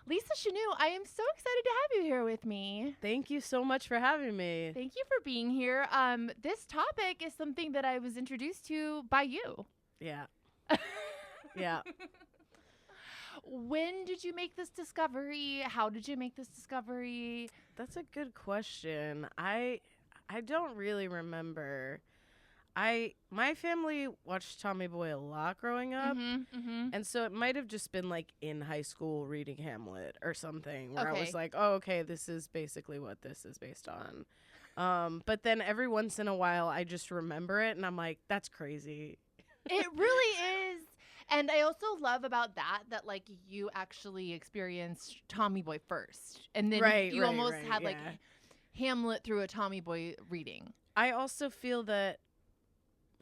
Lisa Chanoux, I am so excited to have you here with me. Thank you so much for having me. Thank you for being here. This topic is something that I was introduced to by you. Yeah. Yeah. When did you make this discovery? How did you make this discovery? That's a good question. I don't really remember. My family watched Tommy Boy a lot growing up, and so it might have just been like in high school reading Hamlet or something, where I was like, oh, okay, this is basically what this is based on. But then every once in a while, I just remember it, and I'm like, that's crazy. It really is. And I also love about that like you actually experienced Tommy Boy first, and then you almost had like Hamlet through a Tommy Boy reading. I also feel that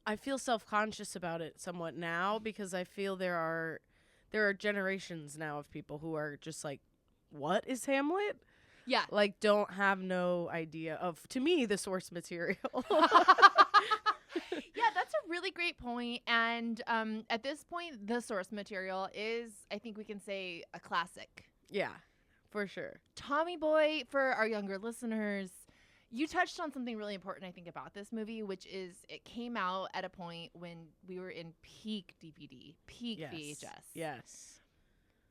I feel self-conscious about it somewhat now, because I feel there are generations now of people who are just like, what is Hamlet? Yeah. Like, don't have no idea of, to me, the source material. Yeah, that's a really great point. And at this point, the source material is, I think we can say, a classic. Yeah, for sure. Tommy Boy, for our younger listeners, you touched on something really important, I think, about this movie, which is it came out at a point when we were in peak DVD, peak VHS. Yes.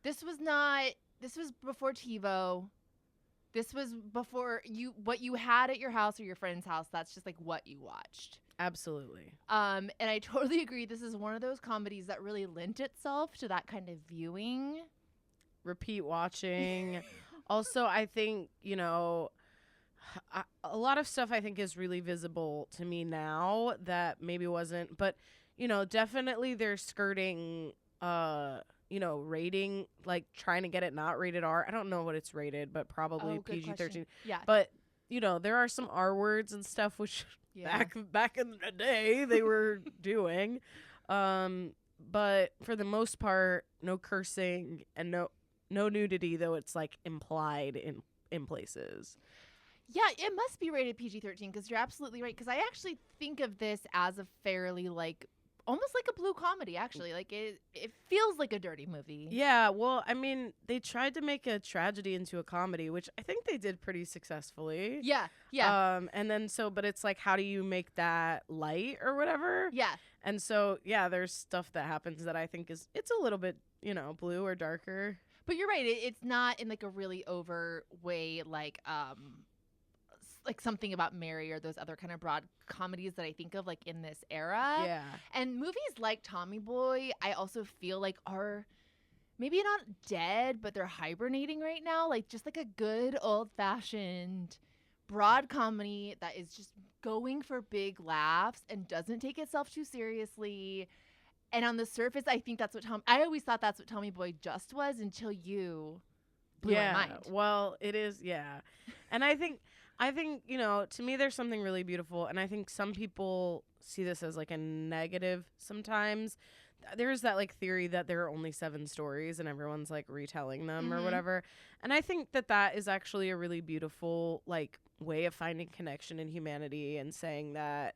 This was before TiVo. This was before what you had at your house or your friend's house. That's just like what you watched. Absolutely. And I totally agree. This is one of those comedies that really lent itself to that kind of viewing. Repeat watching. Also, I think, a lot of stuff I think is really visible to me now that maybe wasn't. But, definitely they're skirting, rating, like trying to get it not rated R. I don't know what it's rated, but probably PG-13. Yeah. But, there are some R words and stuff, which... Yeah. Back in the day they were doing. But for the most part, no cursing and no nudity, though it's like implied in places. Yeah, it must be rated PG-13 because you're absolutely right. Because I actually think of this as a fairly almost like a blue comedy, actually. Like it feels like a dirty movie. Yeah, well, I mean, they tried to make a tragedy into a comedy, which I think they did pretty successfully. Yeah. And then but it's like, how do you make that light or whatever? Yeah. And so, yeah, there's stuff that happens that I think it's a little bit, blue or darker. But you're right. It's not in like a really over way, like Something About Mary or those other kind of broad comedies that I think of like in this era. Yeah. And movies like Tommy Boy, I also feel like are maybe not dead, but they're hibernating right now. Like just like a good old fashioned broad comedy that is just going for big laughs and doesn't take itself too seriously. And on the surface, I think I always thought that's what Tommy Boy just was until you blew my mind. Well, it is. Yeah. And I think, to me, there's something really beautiful. And I think some people see this as like a negative sometimes. There's that like theory that there are only 7 stories and everyone's like retelling them or whatever. And I think that is actually a really beautiful like way of finding connection in humanity and saying that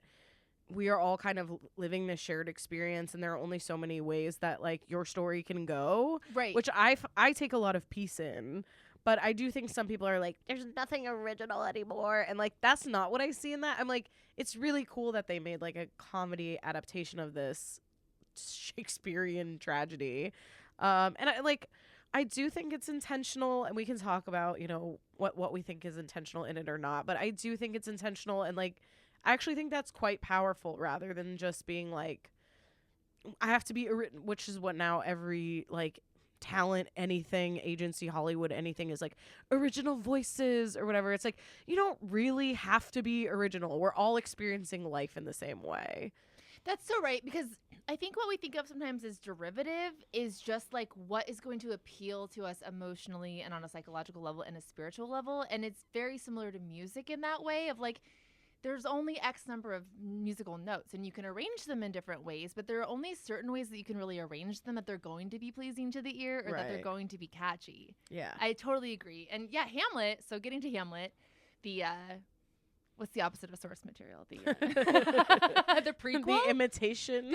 we are all kind of living this shared experience and there are only so many ways that like your story can go. Right. Which I take a lot of peace in. But I do think some people are like, there's nothing original anymore. And, like, that's not what I see in that. I'm like, it's really cool that they made, like, a comedy adaptation of this Shakespearean tragedy. And, I do think it's intentional. And we can talk about, what we think is intentional in it or not. But I do think it's intentional. And, like, I actually think that's quite powerful rather than just being, like, I have to be, which is what now every, like, talent, anything, agency, Hollywood, anything is like original voices or whatever. It's like, you don't really have to be original. We're all experiencing life in the same way. That's so right, because I think what we think of sometimes as derivative is just like what is going to appeal to us emotionally and on a psychological level and a spiritual level. And it's very similar to music in that way of like, there's only X number of musical notes and you can arrange them in different ways, but there are only certain ways that you can really arrange them that they're going to be pleasing to the ear or that they're going to be catchy. Yeah. I totally agree. And yeah, Hamlet, so getting to Hamlet, the what's the opposite of source material? The the prequel? The imitation.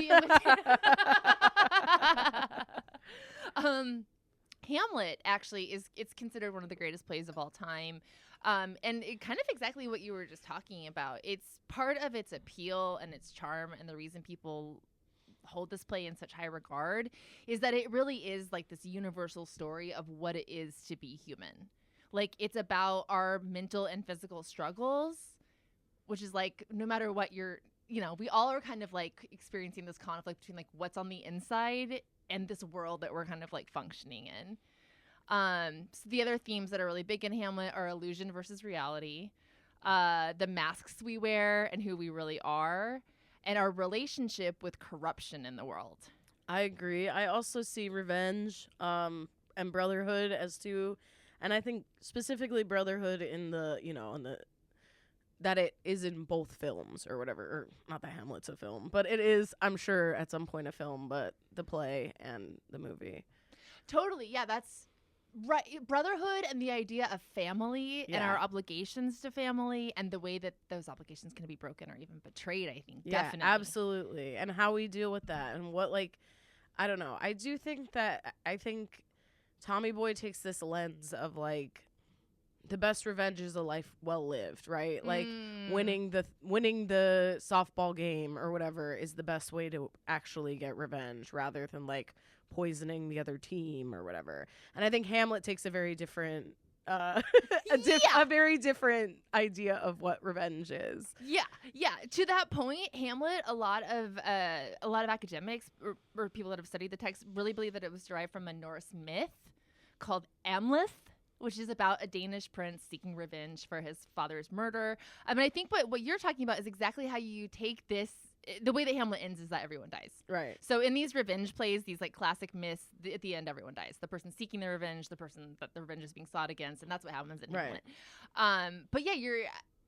Hamlet actually it's considered one of the greatest plays of all time. And it kind of exactly what you were just talking about. It's part of its appeal and its charm, and the reason people hold this play in such high regard is that it really is like this universal story of what it is to be human. Like, it's about our mental and physical struggles, which is like, no matter what you're, we all are kind of like experiencing this conflict between like what's on the inside and this world that we're kind of like functioning in. So the other themes that are really big in Hamlet are illusion versus reality, the masks we wear and who we really are, and our relationship with corruption in the world. I agree. I also see revenge and brotherhood as two. And I think specifically brotherhood in the, that it is in both films or whatever. Or not that Hamlet's a film, but it is, I'm sure, at some point a film, but the play and the movie. Totally. Yeah, that's right. Brotherhood and the idea of family and our obligations to family and the way that those obligations can be broken or even betrayed, I think. Yeah, definitely. Absolutely. And how we deal with that and what, like, I don't know. I think Tommy Boy takes this lens of, like, the best revenge is a life well lived, right? Like, winning the softball game or whatever is the best way to actually get revenge rather than, like, poisoning the other team or whatever. And I think Hamlet takes a very different a very different idea of what revenge is. Yeah. To that point, Hamlet, a lot of academics or people that have studied the text really believe that it was derived from a Norse myth called Hamlet, which is about a Danish prince seeking revenge for his father's murder. I mean, I think what you're talking about is exactly how you take this. The way that Hamlet ends is that everyone dies. Right. So in these revenge plays, these like classic myths, at the end, everyone dies. The person seeking the revenge, the person that the revenge is being sought against, and that's what happens in Hamlet. But yeah,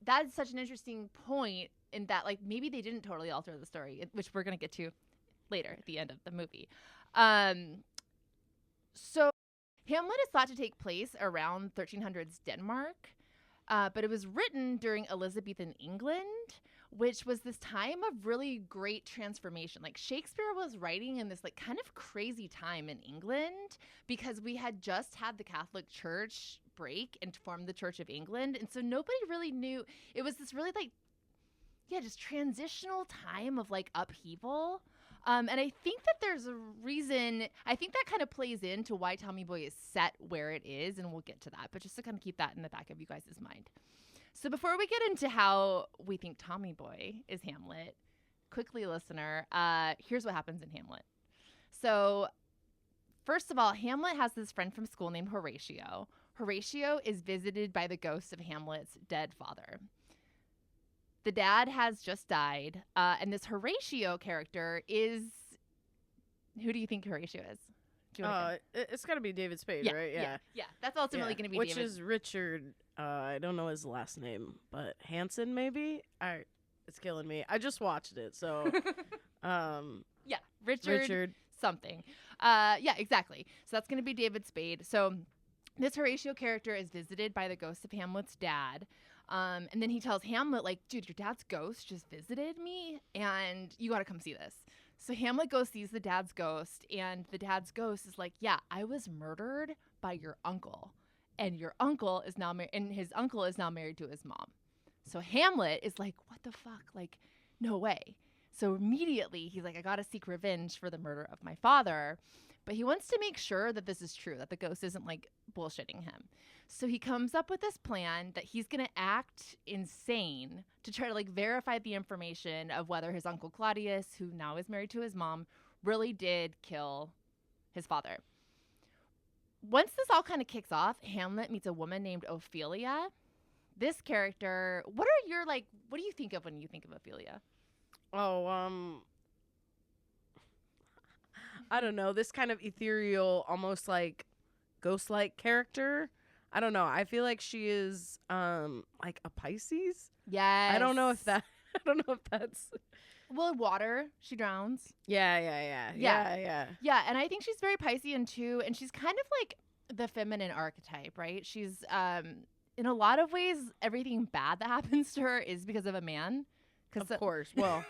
that's such an interesting point in that, like, maybe they didn't totally alter the story, which we're going to get to later at the end of the movie. So Hamlet is thought to take place around 1300s Denmark, but it was written during Elizabethan England, which was this time of really great transformation. Like, Shakespeare was writing in this like kind of crazy time in England because we had just had the Catholic Church break and form the Church of England. And so nobody really knew. It was this really like, just transitional time of like upheaval. And I think that there's a reason, I think that kind of plays into why Tommy Boy is set where it is, and we'll get to that. But just to kind of keep that in the back of you guys' mind. So before we get into how we think Tommy Boy is Hamlet, quickly, listener, here's what happens in Hamlet. So first of all, Hamlet has this friend from school named Horatio. Horatio is visited by the ghost of Hamlet's dead father. The dad has just died, and this Horatio character is... Who do you think Horatio is? It's got to be David Spade, right? Yeah. That's ultimately going to be Which David. Which is Richard... I don't know his last name, but Hanson maybe? It's killing me. I just watched it, so Richard something. Exactly. So that's going to be David Spade. So this Horatio character is visited by the ghost of Hamlet's dad. And then he tells Hamlet, like, dude, your dad's ghost just visited me and you got to come see this. So Hamlet goes sees the dad's ghost, and the dad's ghost is like, yeah, I was murdered by your uncle. And your uncle is now and his uncle is now married to his mom. So Hamlet is like, what the fuck? Like, no way. So immediately he's like, I got to seek revenge for the murder of my father. But he wants to make sure that this is true, that the ghost isn't like bullshitting him. So he comes up with this plan that he's going to act insane to try to like verify the information of whether his uncle Claudius, who now is married to his mom, really did kill his father. Once this all kind of kicks off, Hamlet meets a woman named Ophelia. This character, what do you think of when you think of Ophelia? I don't know, this kind of ethereal, almost like ghost-like character. I don't know. I feel like she is like a Pisces. Yes. I don't know if that's well, water. She drowns. Yeah. Yeah, and I think she's very Piscean too, and she's kind of like the feminine archetype, right? She's in a lot of ways, everything bad that happens to her is because of a man. Of course. Well,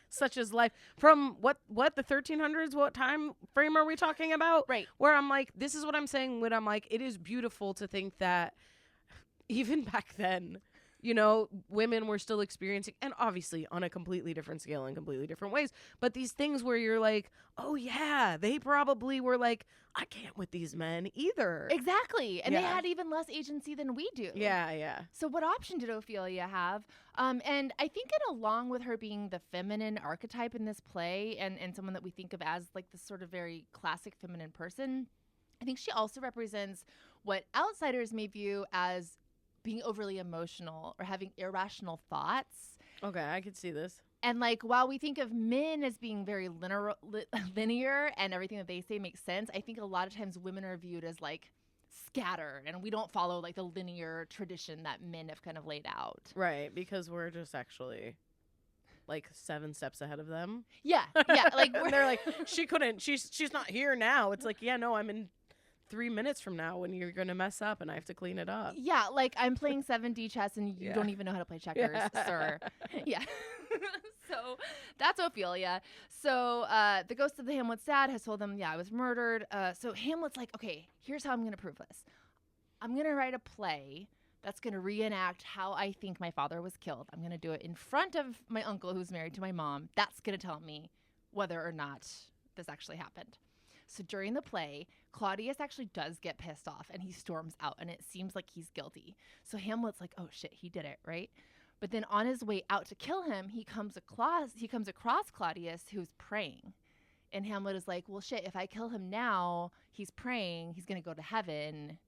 such as life. From what the 1300s, what time frame are we talking about? Right. Where I'm like, this is what I'm saying when I'm like, it is beautiful to think that even back then, you know, women were still experiencing, and obviously on a completely different scale in completely different ways, but these things where you're like, oh yeah, they probably were like, I can't with these men either. Exactly. And they Yeah. had even less agency than we do. Yeah. So what option did Ophelia have? And I think it, along with her being the feminine archetype in this play and someone that we think of as like this sort of very classic feminine person, I think she also represents what outsiders may view as being overly emotional or having irrational thoughts. Okay, I could see this. And like, while we think of men as being very linear and everything that they say makes sense, I think a lot of times women are viewed as like scattered, and we don't follow like the linear tradition that men have kind of laid out. Right, because we're just actually like 7 steps ahead of them. Yeah, like And they're like, she's not here now. It's like, yeah, no, I'm in 3 minutes from now when you're gonna mess up and I have to clean it up. yeah, like I'm playing 7D chess and you Yeah. don't even know how to play checkers, sir. Yeah. So that's Ophelia. So the ghost of the Hamlet's dad has told them, yeah, I was murdered. So Hamlet's like, okay, here's how I'm going to prove this. I'm going to write a play that's going to reenact how I think my father was killed. I'm going to do it in front of my uncle who's married to my mom. That's going to tell me whether or not this actually happened. So during the play, Claudius actually does get pissed off and he storms out and it seems like he's guilty. So Hamlet's like, oh shit, he did it, right? But then on his way out to kill him, he comes across Claudius, who's praying. And Hamlet is like, well, shit, if I kill him now, he's praying, he's going to go to heaven.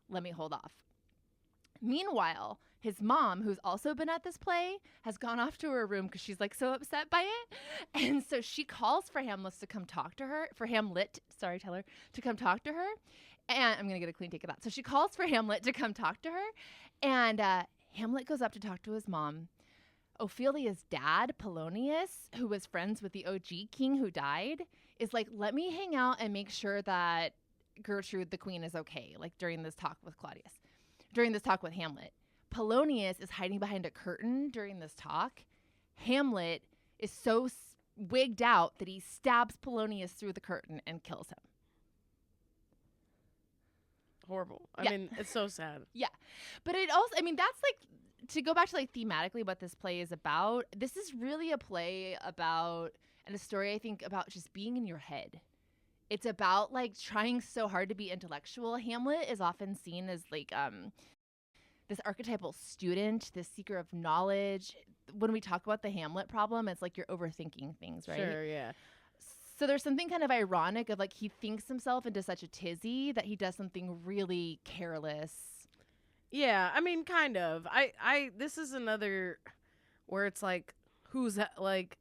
Let me hold off. Meanwhile, his mom, who's also been at this play, has gone off to her room because she's like so upset by it. And so she calls for Hamlet to come talk to her, to come talk to her. And I'm going to get a clean take of that. So she calls for Hamlet to come talk to her. And Hamlet goes up to talk to his mom. Ophelia's dad, Polonius, who was friends with the OG king who died, is like, let me hang out and make sure that Gertrude, the queen, is okay, like during this talk with Hamlet. Polonius is hiding behind a curtain during this talk. Hamlet is so wigged out that he stabs Polonius through the curtain and kills him. Horrible. I Yeah. mean, it's so sad. Yeah. But it also, I mean, that's like, to go back to like thematically what this play is about, this is really a play about, and a story I think about just being in your head. It's about like trying so hard to be intellectual. Hamlet is often seen as like this archetypal student, this seeker of knowledge. When we talk about the Hamlet problem, it's like you're overthinking things, right? Sure, yeah. So there's something kind of ironic of like he thinks himself into such a tizzy that he does something really careless. Yeah, I mean, kind of. This is another where it's like, who's like,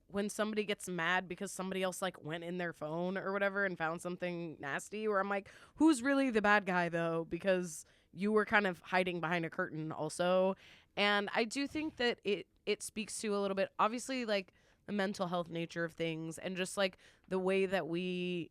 when somebody gets mad because somebody else like went in their phone or whatever and found something nasty, where I'm like, who's really the bad guy though? Because you were kind of hiding behind a curtain also. And I do think that it speaks to a little bit, obviously, like the mental health nature of things and just like the way that we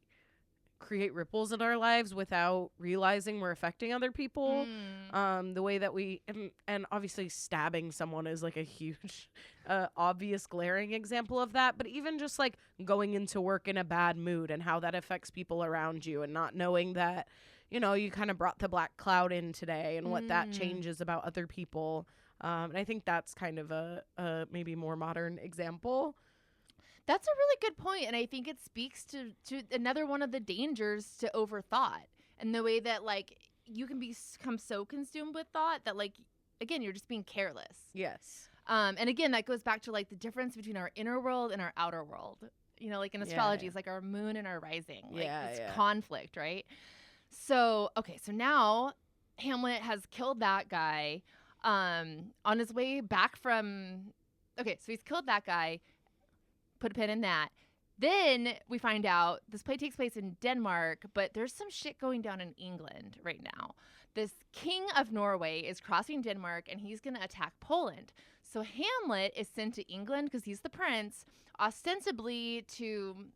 create ripples in our lives without realizing we're affecting other people. The way that we, and obviously stabbing someone is like a huge, obvious glaring example of that. But even just like going into work in a bad mood and how that affects people around you and not knowing that, you know, you kind of brought the black cloud in today and what that changes about other people. And I think that's kind of a maybe more modern example. That's a really good point, and I think it speaks to another one of the dangers to overthought, and the way that like you can become so consumed with thought that like again you're just being careless. Yes. And again that goes back to like the difference between our inner world and our outer world. You know, like in astrology, it's like our moon and our rising. Like it's conflict, right? So okay, so now Hamlet has killed that guy. On his way back from, okay, so he's killed that guy. Put a pin in that. Then we find out this play takes place in Denmark, but there's some shit going down in England right now. This king of Norway is crossing Denmark and he's going to attack Poland. So Hamlet is sent to England because he's the prince, ostensibly to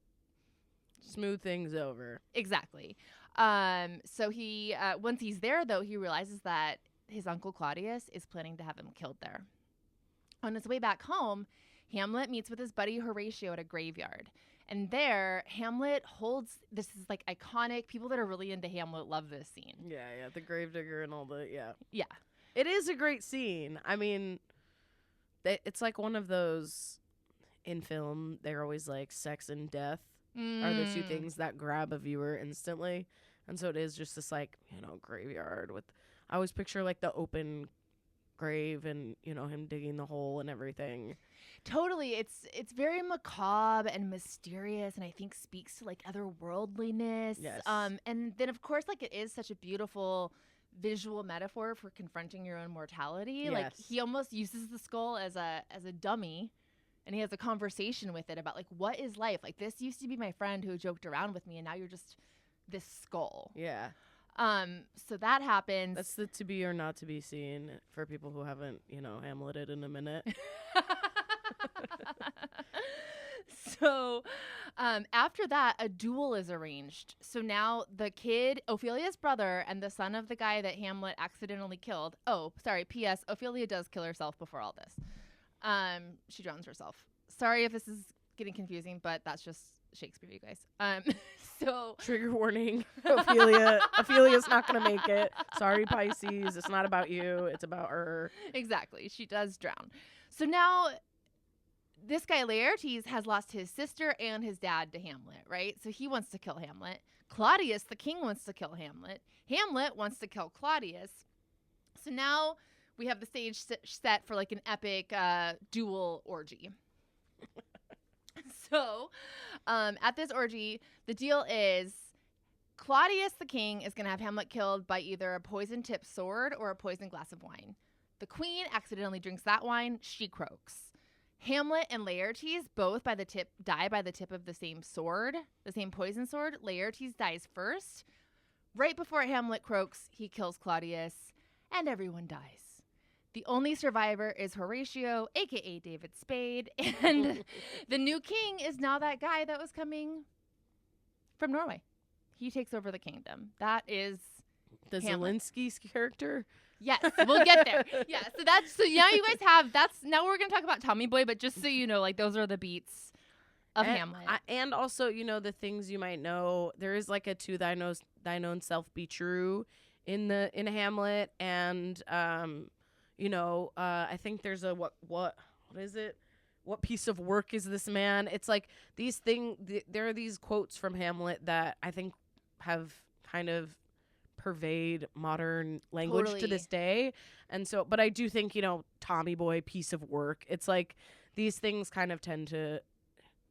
smooth things over. Exactly. So he, once he's there though, he realizes that his uncle Claudius is planning to have him killed there. On his way back home, Hamlet meets with his buddy Horatio at a graveyard. And there, Hamlet holds, this is like iconic. People that are really into Hamlet love this scene. Yeah, the gravedigger and all the, Yeah. It is a great scene. I mean, it's like one of those, in film, they're always like sex and death are the two things that grab a viewer instantly. And so it is just this like, graveyard with, I always picture like the open grave and, him digging the hole and everything. Totally. It's very macabre and mysterious, and I think speaks to like otherworldliness. Yes. And then of course, like, it is such a beautiful visual metaphor for confronting your own mortality. Yes. Like, he almost uses the skull as a dummy, and he has a conversation with it about like, what is life? Like, this used to be my friend who joked around with me, and now you're just this skull. Yeah. So that happens. That's the to be or not to be seen for people who haven't, Hamleted in a minute. So after that, a duel is arranged. So now the kid, Ophelia's brother, and the son of the guy that Hamlet accidentally killed. Oh, sorry. P.S. Ophelia does kill herself before all this. She drowns herself. Sorry if this is getting confusing, but that's just Shakespeare, you guys. So trigger warning. Ophelia's not gonna make it. Sorry, Pisces. It's not about you. It's about her. Exactly. She does drown. So now this guy Laertes has lost his sister and his dad to Hamlet, right? So he wants to kill Hamlet. Claudius, the king, wants to kill Hamlet. Hamlet wants to kill Claudius. So now we have the stage set for like an epic duel orgy. So at this orgy, the deal is Claudius, the king, is going to have Hamlet killed by either a poison-tipped sword or a poisoned glass of wine. The queen accidentally drinks that wine. She croaks. Hamlet and Laertes both die by the tip of the same sword, the same poison sword. Laertes dies first. Right before Hamlet croaks, he kills Claudius, and everyone dies. The only survivor is Horatio, a.k.a. David Spade, and the new king is now that guy that was coming from Norway. He takes over the kingdom. That is the Hamlet. Zelensky's character. Yes, we'll get there. Yeah, so now you guys have now we're gonna talk about Tommy Boy, but just so you know, like, those are the beats of Hamlet. And also, the things you might know. There is like a to thine own self be true in Hamlet, and I think there's a what is it? What piece of work is this man? It's like these there are these quotes from Hamlet that I think have kind of pervade modern language to this day. And so, but I do think, Tommy Boy, piece of work. It's like these things kind of tend to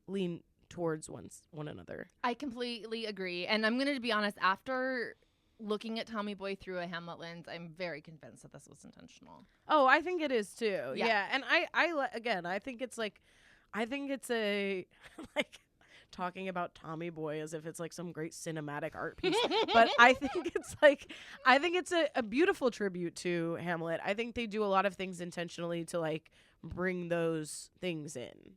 lean towards one another. I completely agree. And I'm going to be honest, after looking at Tommy Boy through a Hamlet lens, I'm very convinced that this was intentional. Oh, I think it is too. Yeah. And I think it's a like talking about Tommy Boy as if it's like some great cinematic art piece. But I think it's a beautiful tribute to Hamlet. I think they do a lot of things intentionally to like bring those things in.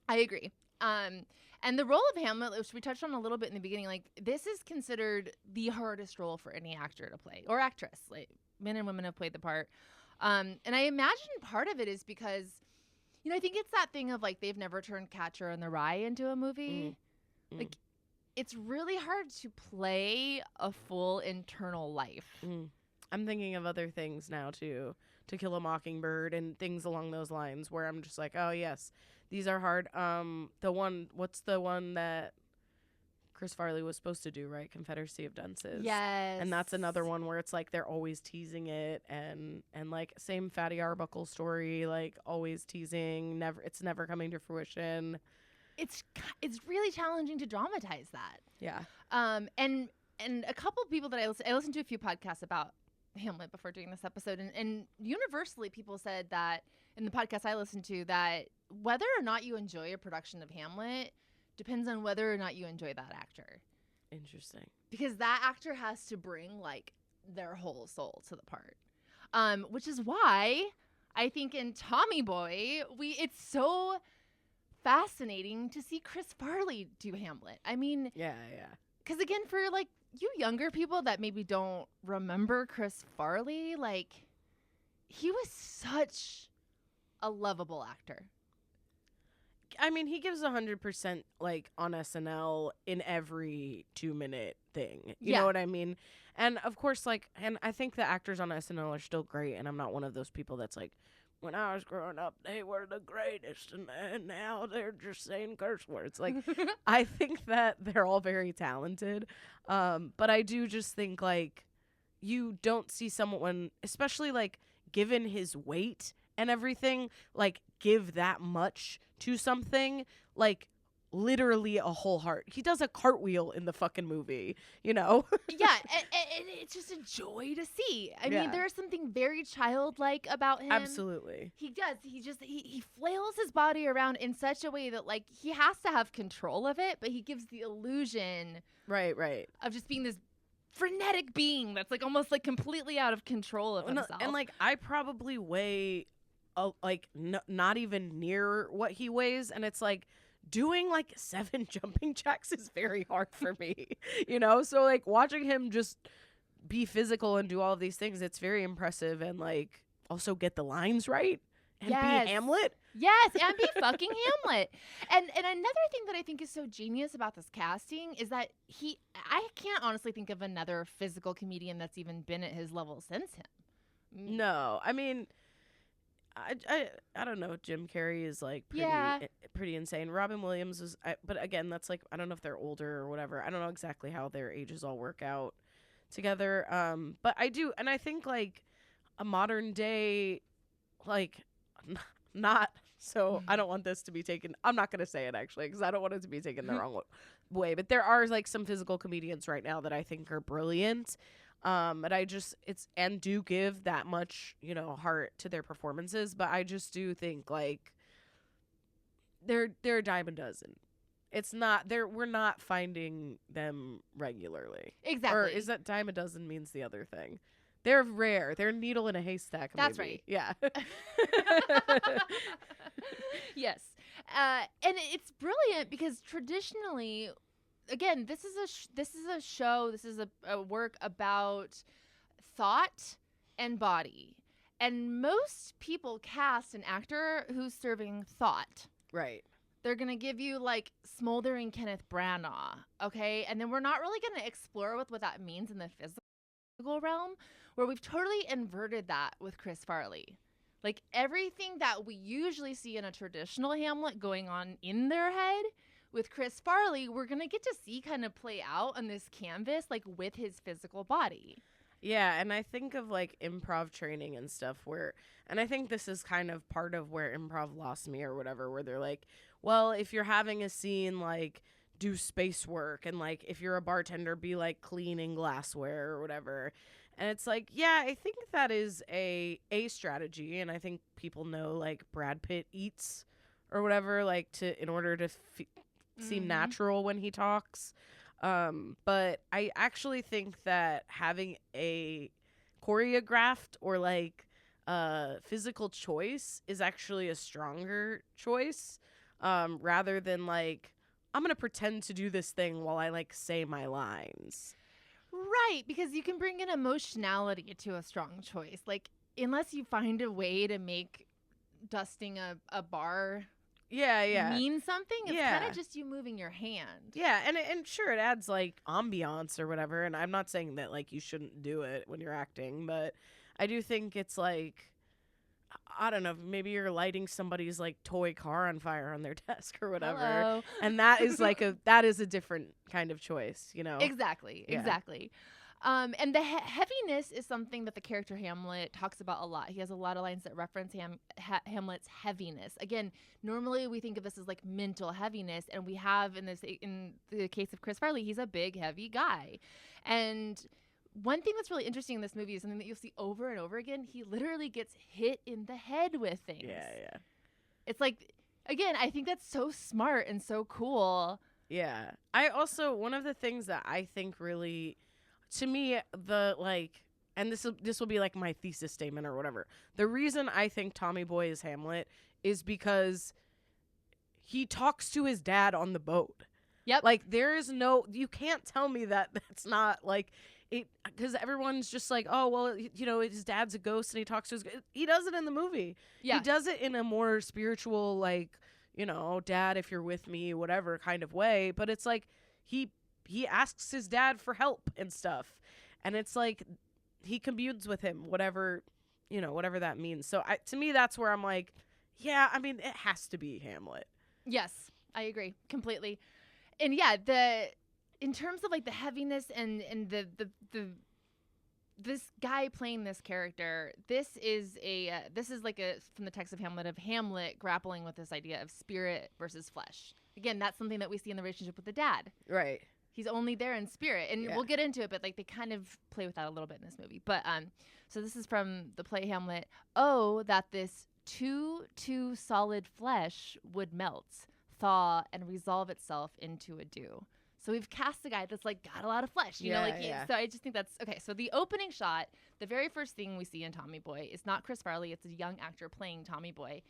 I agree. And the role of Hamlet, which we touched on a little bit in the beginning, like, this is considered the hardest role for any actor to play, or actress. Like, men and women have played the part. And I imagine part of it is because, I think it's that thing of like, they've never turned Catcher in the Rye into a movie. Like, it's really hard to play a full internal life. I'm thinking of other things now too, To Kill a Mockingbird and things along those lines, where I'm just like, oh yes, these are hard. What's the one that Chris Farley was supposed to do, right? Confederacy of Dunces. Yes. And that's another one where it's like they're always teasing it, and like same Fatty Arbuckle story, like always teasing, it's never coming to fruition. It's really challenging to dramatize that. Yeah. And a couple of people that I listened to a few podcasts about Hamlet before doing this episode, and universally people said that in the podcast I listened to, that whether or not you enjoy a production of Hamlet depends on whether or not you enjoy that actor. Interesting. Because that actor has to bring like their whole soul to the part. Which is why I think in Tommy Boy, it's so fascinating to see Chris Farley do Hamlet. I mean, yeah. Because again, for like you younger people that maybe don't remember Chris Farley, like, he was such a lovable actor. I mean, he gives 100% like on SNL in every 2-minute thing. You know what I mean? And of course, like, and I think the actors on SNL are still great. And I'm not one of those people that's like, when I was growing up, they were the greatest, and now they're just saying curse words. Like, I think that they're all very talented. But I do just think, like, you don't see someone, especially, like, given his weight and everything, like, give that much to something, like, literally a whole heart. He does a cartwheel in the fucking movie, you know? Yeah, and it's just a joy to see. I mean, there's something very childlike about him. Absolutely. He does. He flails his body around in such a way that, like, he has to have control of it, but he gives the illusion Right. of just being this frenetic being that's, like, almost, like, completely out of control of himself. And, like, I probably weigh, like, not even near what he weighs, and it's, like, doing like 7 jumping jacks is very hard for me, you know? So like watching him just be physical and do all of these things, it's very impressive, and like also get the lines right and be Hamlet. Yes, and be fucking Hamlet. And another thing that I think is so genius about this casting is that I can't honestly think of another physical comedian that's even been at his level since him. No, I mean, I don't know. Jim Carrey is like pretty insane. Robin Williams is, but again, that's like, I don't know if they're older or whatever. I don't know exactly how their ages all work out together. But I do, and I think like a modern day, like not. So I don't want this to be taken. I'm not gonna say it actually because I don't want it to be taken the wrong way. But there are like some physical comedians right now that I think are brilliant. And I just and do give that much, you know, heart to their performances, but I just do think like they're a dime a dozen. It's not we're not finding them regularly. Exactly. Or is that dime a dozen means the other thing? They're rare. They're a needle in a haystack. That's maybe. right. Yeah. Yes. And it's brilliant because traditionally, again, this is a show. This is a work about thought and body, and most people cast an actor who's serving thought. Right. They're gonna give you like smoldering Kenneth Branagh, okay, and then we're not really gonna explore what that means in the physical realm, where we've totally inverted that with Chris Farley. Like everything that we usually see in a traditional Hamlet going on in their head, with Chris Farley, we're going to get to see kind of play out on this canvas, like with his physical body. Yeah, and I think of like improv training and stuff and I think this is kind of part of where improv lost me or whatever, where they're like, well, if you're having a scene, like do space work, and like if you're a bartender, be like cleaning glassware or whatever. And it's like, yeah, I think that is a strategy, and I think people know like Brad Pitt eats or whatever, like in order to seem natural when he talks. But I actually think that having a choreographed or like physical choice is actually a stronger choice, rather than like, I'm gonna pretend to do this thing while I like say my lines. Right, because you can bring in emotionality to a strong choice. Like, unless you find a way to make dusting a bar mean something, it's kind of just you moving your hand. Yeah, and sure, it adds like ambiance or whatever, and I'm not saying that like you shouldn't do it when you're acting, but I do think it's like, I don't know, maybe you're lighting somebody's like toy car on fire on their desk or whatever. Hello. And that is like that is a different kind of choice, you know? Exactly. And the heaviness is something that the character Hamlet talks about a lot. He has a lot of lines that reference Hamlet's heaviness. Again, normally we think of this as like mental heaviness, and we have in the case of Chris Farley, he's a big, heavy guy. And one thing that's really interesting in this movie is something that you'll see over and over again. He literally gets hit in the head with things. Yeah. It's like, again, I think that's so smart and so cool. Yeah. I also, one of the things that I think really, to me, the like, and this will be like my thesis statement or whatever. The reason I think Tommy Boy is Hamlet is because he talks to his dad on the boat. Yep. Like you can't tell me that that's not like it, because everyone's just like, oh, well, you know, his dad's a ghost and he talks to he does it in the movie. Yeah. He does it in a more spiritual, like, you know, dad, if you're with me, whatever kind of way. But it's like he asks his dad for help and stuff. And it's like he communes with him, whatever, you know, whatever that means. So to me, that's where I'm like, yeah, I mean, it has to be Hamlet. Yes, I agree completely. And in terms of like the heaviness and the this guy playing this character, this is like from the text of Hamlet grappling with this idea of spirit versus flesh. Again, that's something that we see in the relationship with the dad. Right. He's only there in spirit, and we'll get into it, but like they kind of play with that a little bit in this movie. But so this is from the play Hamlet. Oh, that this too solid flesh would melt, thaw, and resolve itself into a dew. So we've cast a guy that's like got a lot of flesh, you know, like so I just think that's okay. So the opening shot, the very first thing we see in Tommy Boy is not Chris Farley, it's a young actor playing Tommy Boy.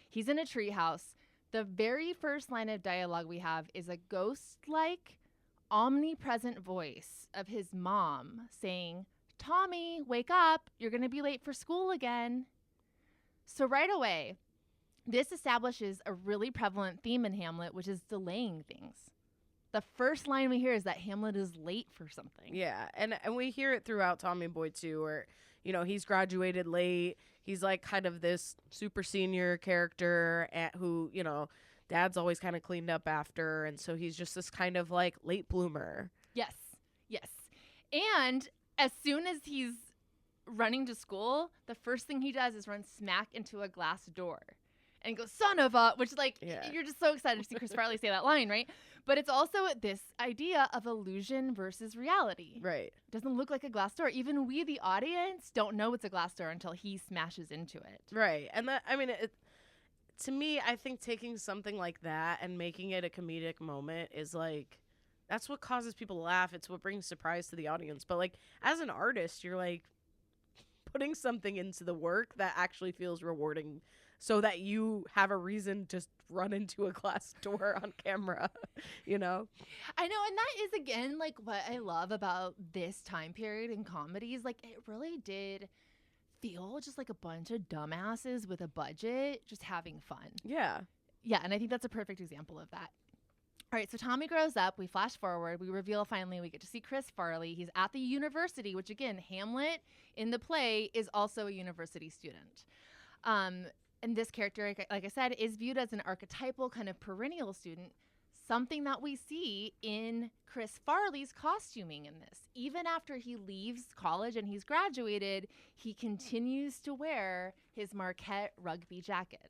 He's in a treehouse. The very first line of dialogue we have is a ghost-like, omnipresent voice of his mom saying, "Tommy, wake up, you're going to be late for school again." So right away, this establishes a really prevalent theme in Hamlet, which is delaying things. The first line we hear is that Hamlet is late for something. Yeah, and we hear it throughout Tommy Boy too, where, you know, he's graduated late. He's like kind of this super senior character who, you know, dad's always kind of cleaned up after, and so he's just this kind of like late bloomer. Yes. And as soon as he's running to school, the first thing he does is run smack into a glass door and goes, "Son of a," which like you're just so excited to see Chris Farley say that line, right? But it's also this idea of illusion versus reality. Right. It doesn't look like a glass door. Even we, the audience, don't know it's a glass door until he smashes into it. Right. And that, I mean, to me, I think taking something like that and making it a comedic moment is like, that's what causes people to laugh. It's what brings surprise to the audience. But like, as an artist, you're like putting something into the work that actually feels rewarding, so that you have a reason to run into a glass door on camera, you know? I know, and that is, again, like, what I love about this time period in comedies. Like, it really did feel just like a bunch of dumbasses with a budget just having fun. Yeah. Yeah, and I think that's a perfect example of that. All right, so Tommy grows up. We flash forward. We reveal finally we get to see Chris Farley. He's at the university, which, again, Hamlet in the play is also a university student. And this character, like I said, is viewed as an archetypal kind of perennial student, something that we see in Chris Farley's costuming in this. Even after he leaves college and he's graduated, he continues to wear his Marquette rugby jacket.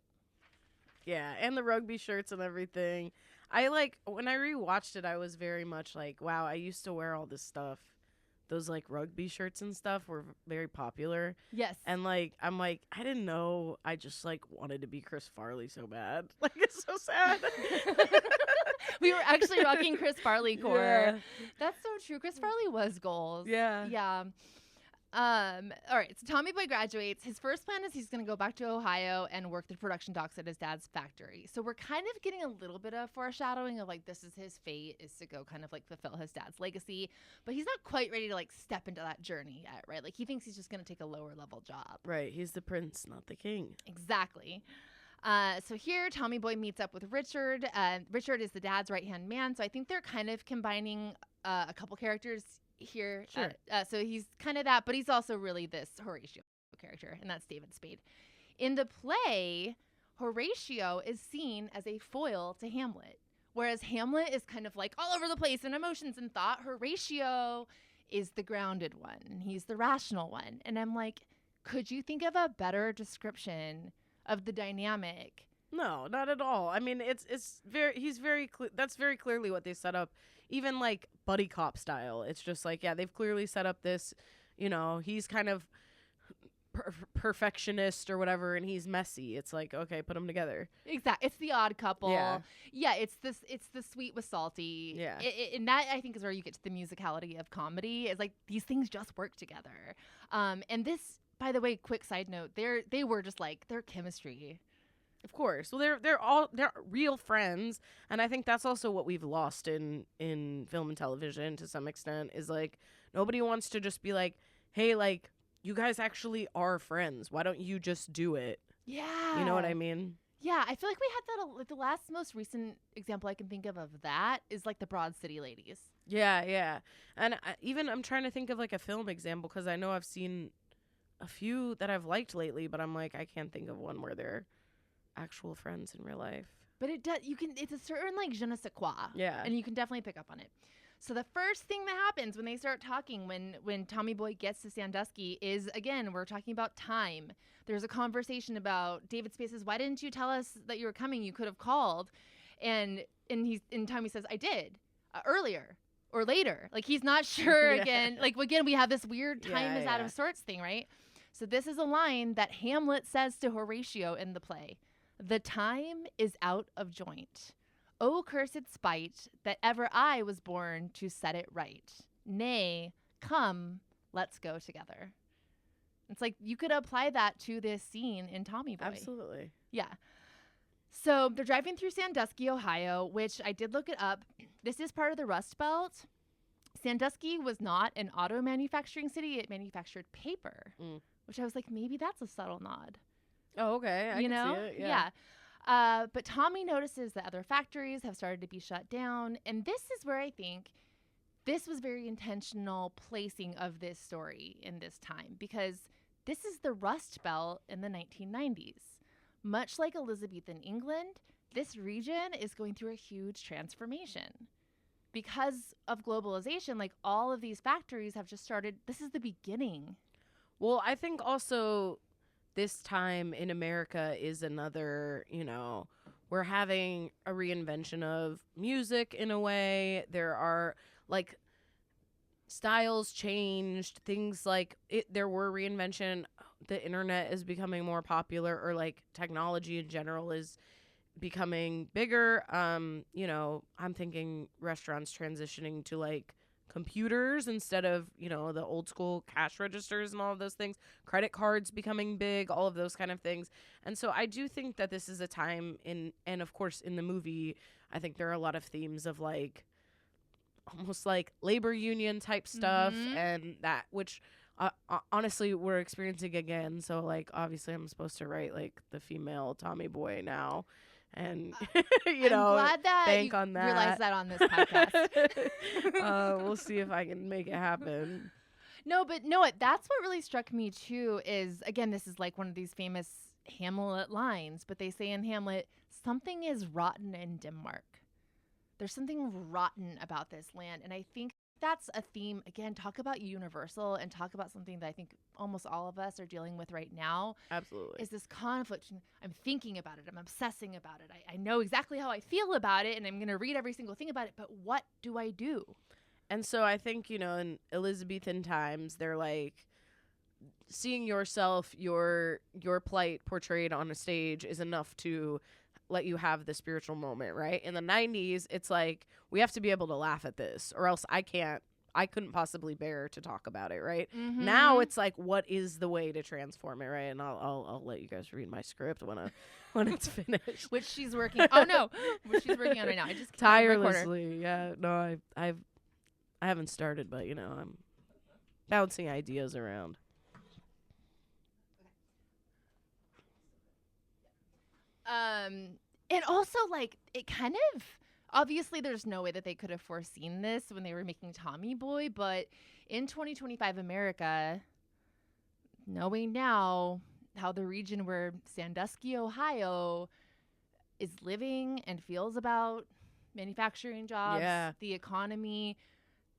Yeah, and the rugby shirts and everything. When I rewatched it, I was very much like, wow, I used to wear all this stuff. Those like rugby shirts and stuff were very popular. Yes. And like, I'm like, I didn't know. I just like wanted to be Chris Farley so bad. Like, it's so sad. We were actually rocking Chris Farley core. Yeah. That's so true. Chris Farley was goals. Yeah. Yeah. All right. So Tommy Boy graduates. His first plan is he's going to go back to Ohio and work the production docks at his dad's factory. So we're kind of getting a little bit of foreshadowing of like, this is his fate, is to go kind of like fulfill his dad's legacy. But he's not quite ready to like step into that journey yet, right? Like he thinks he's just going to take a lower level job. Right. He's the prince, not the king. Exactly. So here, Tommy Boy meets up with Richard. Richard is the dad's right-hand man. So I think they're kind of combining a couple characters here. Sure. So he's kind of that, but he's also really this Horatio character, and that's David Spade. In the play, Horatio is seen as a foil to Hamlet, whereas Hamlet is kind of like all over the place in emotions and thought. Horatio is the grounded one. He's the rational one. And I'm like, could you think of a better description of the dynamic? No, not at all. I mean, that's very clearly what they set up. Even like buddy cop style. It's just like, yeah, they've clearly set up this, you know, he's kind of perfectionist or whatever, and he's messy. It's like, okay, put them together. Exactly. It's the odd couple. Yeah. It's the sweet with salty. Yeah. And that, I think, is where you get to the musicality of comedy. Is like these things just work together. And this, by the way, quick side note, they were just like their chemistry. Of course. Well, they're real friends, and I think that's also what we've lost in film and television to some extent. Is like nobody wants to just be like, hey, like you guys actually are friends. Why don't you just do it? Yeah. You know what I mean? Yeah, I feel like we had that. Like the last most recent example I can think of that is like the Broad City Ladies. Yeah. And I'm trying to think of like a film example because I know I've seen a few that I've liked lately, but I'm like, I can't think of one where they're actual friends in real life. But it does. It's a certain like je ne sais quoi. Yeah. And you can definitely pick up on it. So the first thing that happens when they start talking, when Tommy Boy gets to Sandusky, is again we're talking about time. There's a conversation about David Spade says, "Why didn't you tell us that you were coming? You could have called." And Tommy says, "I did earlier or later." Like he's not sure again. Like again, we have this weird time is out of sorts thing, right? So this is a line that Hamlet says to Horatio in the play. "The time is out of joint. O cursed spite, that ever I was born to set it right. Nay, come, let's go together." It's like you could apply that to this scene in Tommy Boy. Absolutely. Yeah. So they're driving through Sandusky, Ohio, which I did look it up. This is part of the Rust Belt. Sandusky was not an auto manufacturing city. It manufactured paper, which I was like, maybe that's a subtle nod. Oh, okay. I can see it. Yeah. But Tommy notices that other factories have started to be shut down. And this is where I think this was very intentional placing of this story in this time, because this is the Rust Belt in the 1990s. Much like Elizabethan England, this region is going through a huge transformation. Because of globalization, like all of these factories have just started. This is the beginning. Well, I think also this time in America is another, we're having a reinvention of music in a way. There are like styles changed, things like there were reinvention. The internet is becoming more popular, or like technology in general is becoming bigger. I'm thinking restaurants transitioning to like computers instead of, the old school cash registers and all of those things, credit cards becoming big, all of those kind of things. And so I do think that this is a time and of course in the movie, I think there are a lot of themes of like almost like labor union type stuff and that, which honestly we're experiencing again. So like, obviously I'm supposed to write like the female Tommy Boy now. And, I'm glad that bank you on that. realized that on this podcast. We'll see if I can make it happen. That's what really struck me too is, again, this is like one of these famous Hamlet lines, but they say in Hamlet, something is rotten in Denmark. There's something rotten about this land. And I think that's a theme, again, talk about universal and talk about something that I think almost all of us are dealing with right now. Absolutely. Is this conflict. I'm thinking about it. I'm obsessing about it. I know exactly how I feel about it, and I'm going to read every single thing about it, but what do I do? And so I think, in Elizabethan times, they're like, seeing yourself, your plight portrayed on a stage is enough to let you have the spiritual moment, right? In the 90s, it's like, we have to be able to laugh at this, or else I couldn't possibly bear to talk about it, right? Mm-hmm. Now it's like, what is the way to transform it, right? And I'll let you guys read my script when it's finished. Which she's working. Oh no, which she's working on right now. I just tirelessly. Yeah, no, I haven't started, but I'm bouncing ideas around. And also, like, it kind of, obviously there's no way that they could have foreseen this when they were making Tommy Boy, but in 2025 America, knowing now how the region where Sandusky, Ohio is living and feels about manufacturing jobs, the economy,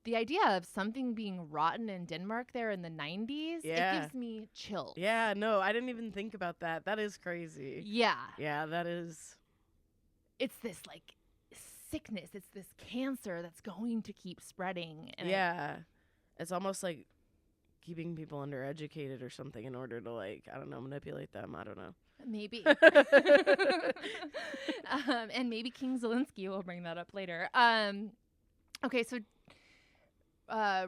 the idea of something being rotten in Denmark there in the 90s, it gives me chills. Yeah, no, I didn't even think about that. That is crazy. Yeah. Yeah, that is. It's this, like, sickness. It's this cancer that's going to keep spreading. And it's almost like keeping people undereducated or something in order to, like, I don't know, manipulate them. I don't know. Maybe. And maybe King Zelensky will bring that up later. Okay, so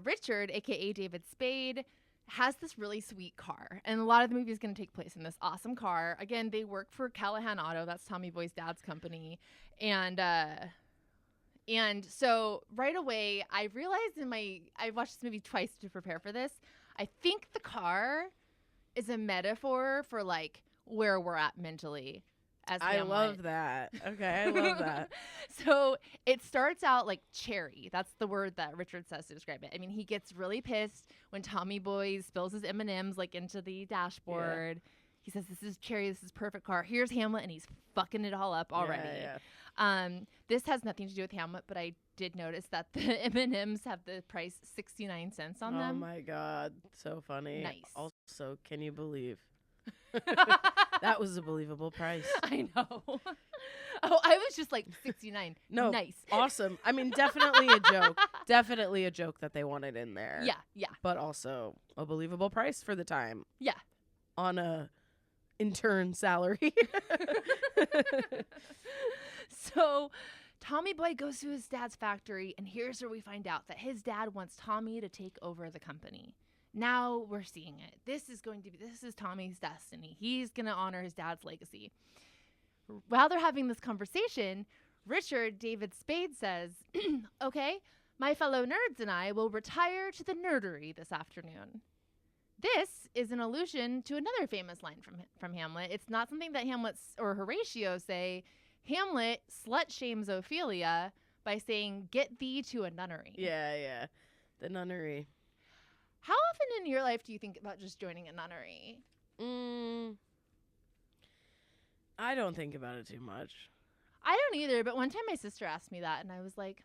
Richard, a.k.a. David Spade, has this really sweet car. And a lot of the movie is going to take place in this awesome car. Again, they work for Callahan Auto. That's Tommy Boy's dad's company. And so right away, I realized I watched this movie twice to prepare for this. I think the car is a metaphor for, like, where we're at mentally as I Hamlet. love that. Okay, I love that. So it starts out like cherry. That's the word that Richard says to describe it. I mean, he gets really pissed when Tommy Boy spills his M&Ms like into the dashboard. Yeah. He says, "This is cherry. This is perfect car." Here's Hamlet, and he's fucking it all up already. Yeah. This has nothing to do with Hamlet, but I did notice that the M&Ms have the price 69 cents on them. Oh my God, so funny. Nice. Also, can you believe? That was a believable price. I know. Oh, I was just like 69. No, nice. Awesome. I mean, definitely a joke. Definitely a joke that they wanted in there. Yeah. But also a believable price for the time. Yeah. On a intern salary. So Tommy Boy goes to his dad's factory, and here's where we find out that his dad wants Tommy to take over the company. Now we're seeing it. This is Tommy's destiny. He's going to honor his dad's legacy. While they're having this conversation, Richard David Spade says, "Okay, my fellow nerds and I will retire to the nerdery this afternoon." This is an allusion to another famous line from Hamlet. It's not something that Hamlet or Horatio say. Hamlet slut shames Ophelia by saying, "Get thee to a nunnery." Yeah. The nunnery. How often in your life do you think about just joining a nunnery? I don't think about it too much. I don't either, but one time my sister asked me that, and I was like,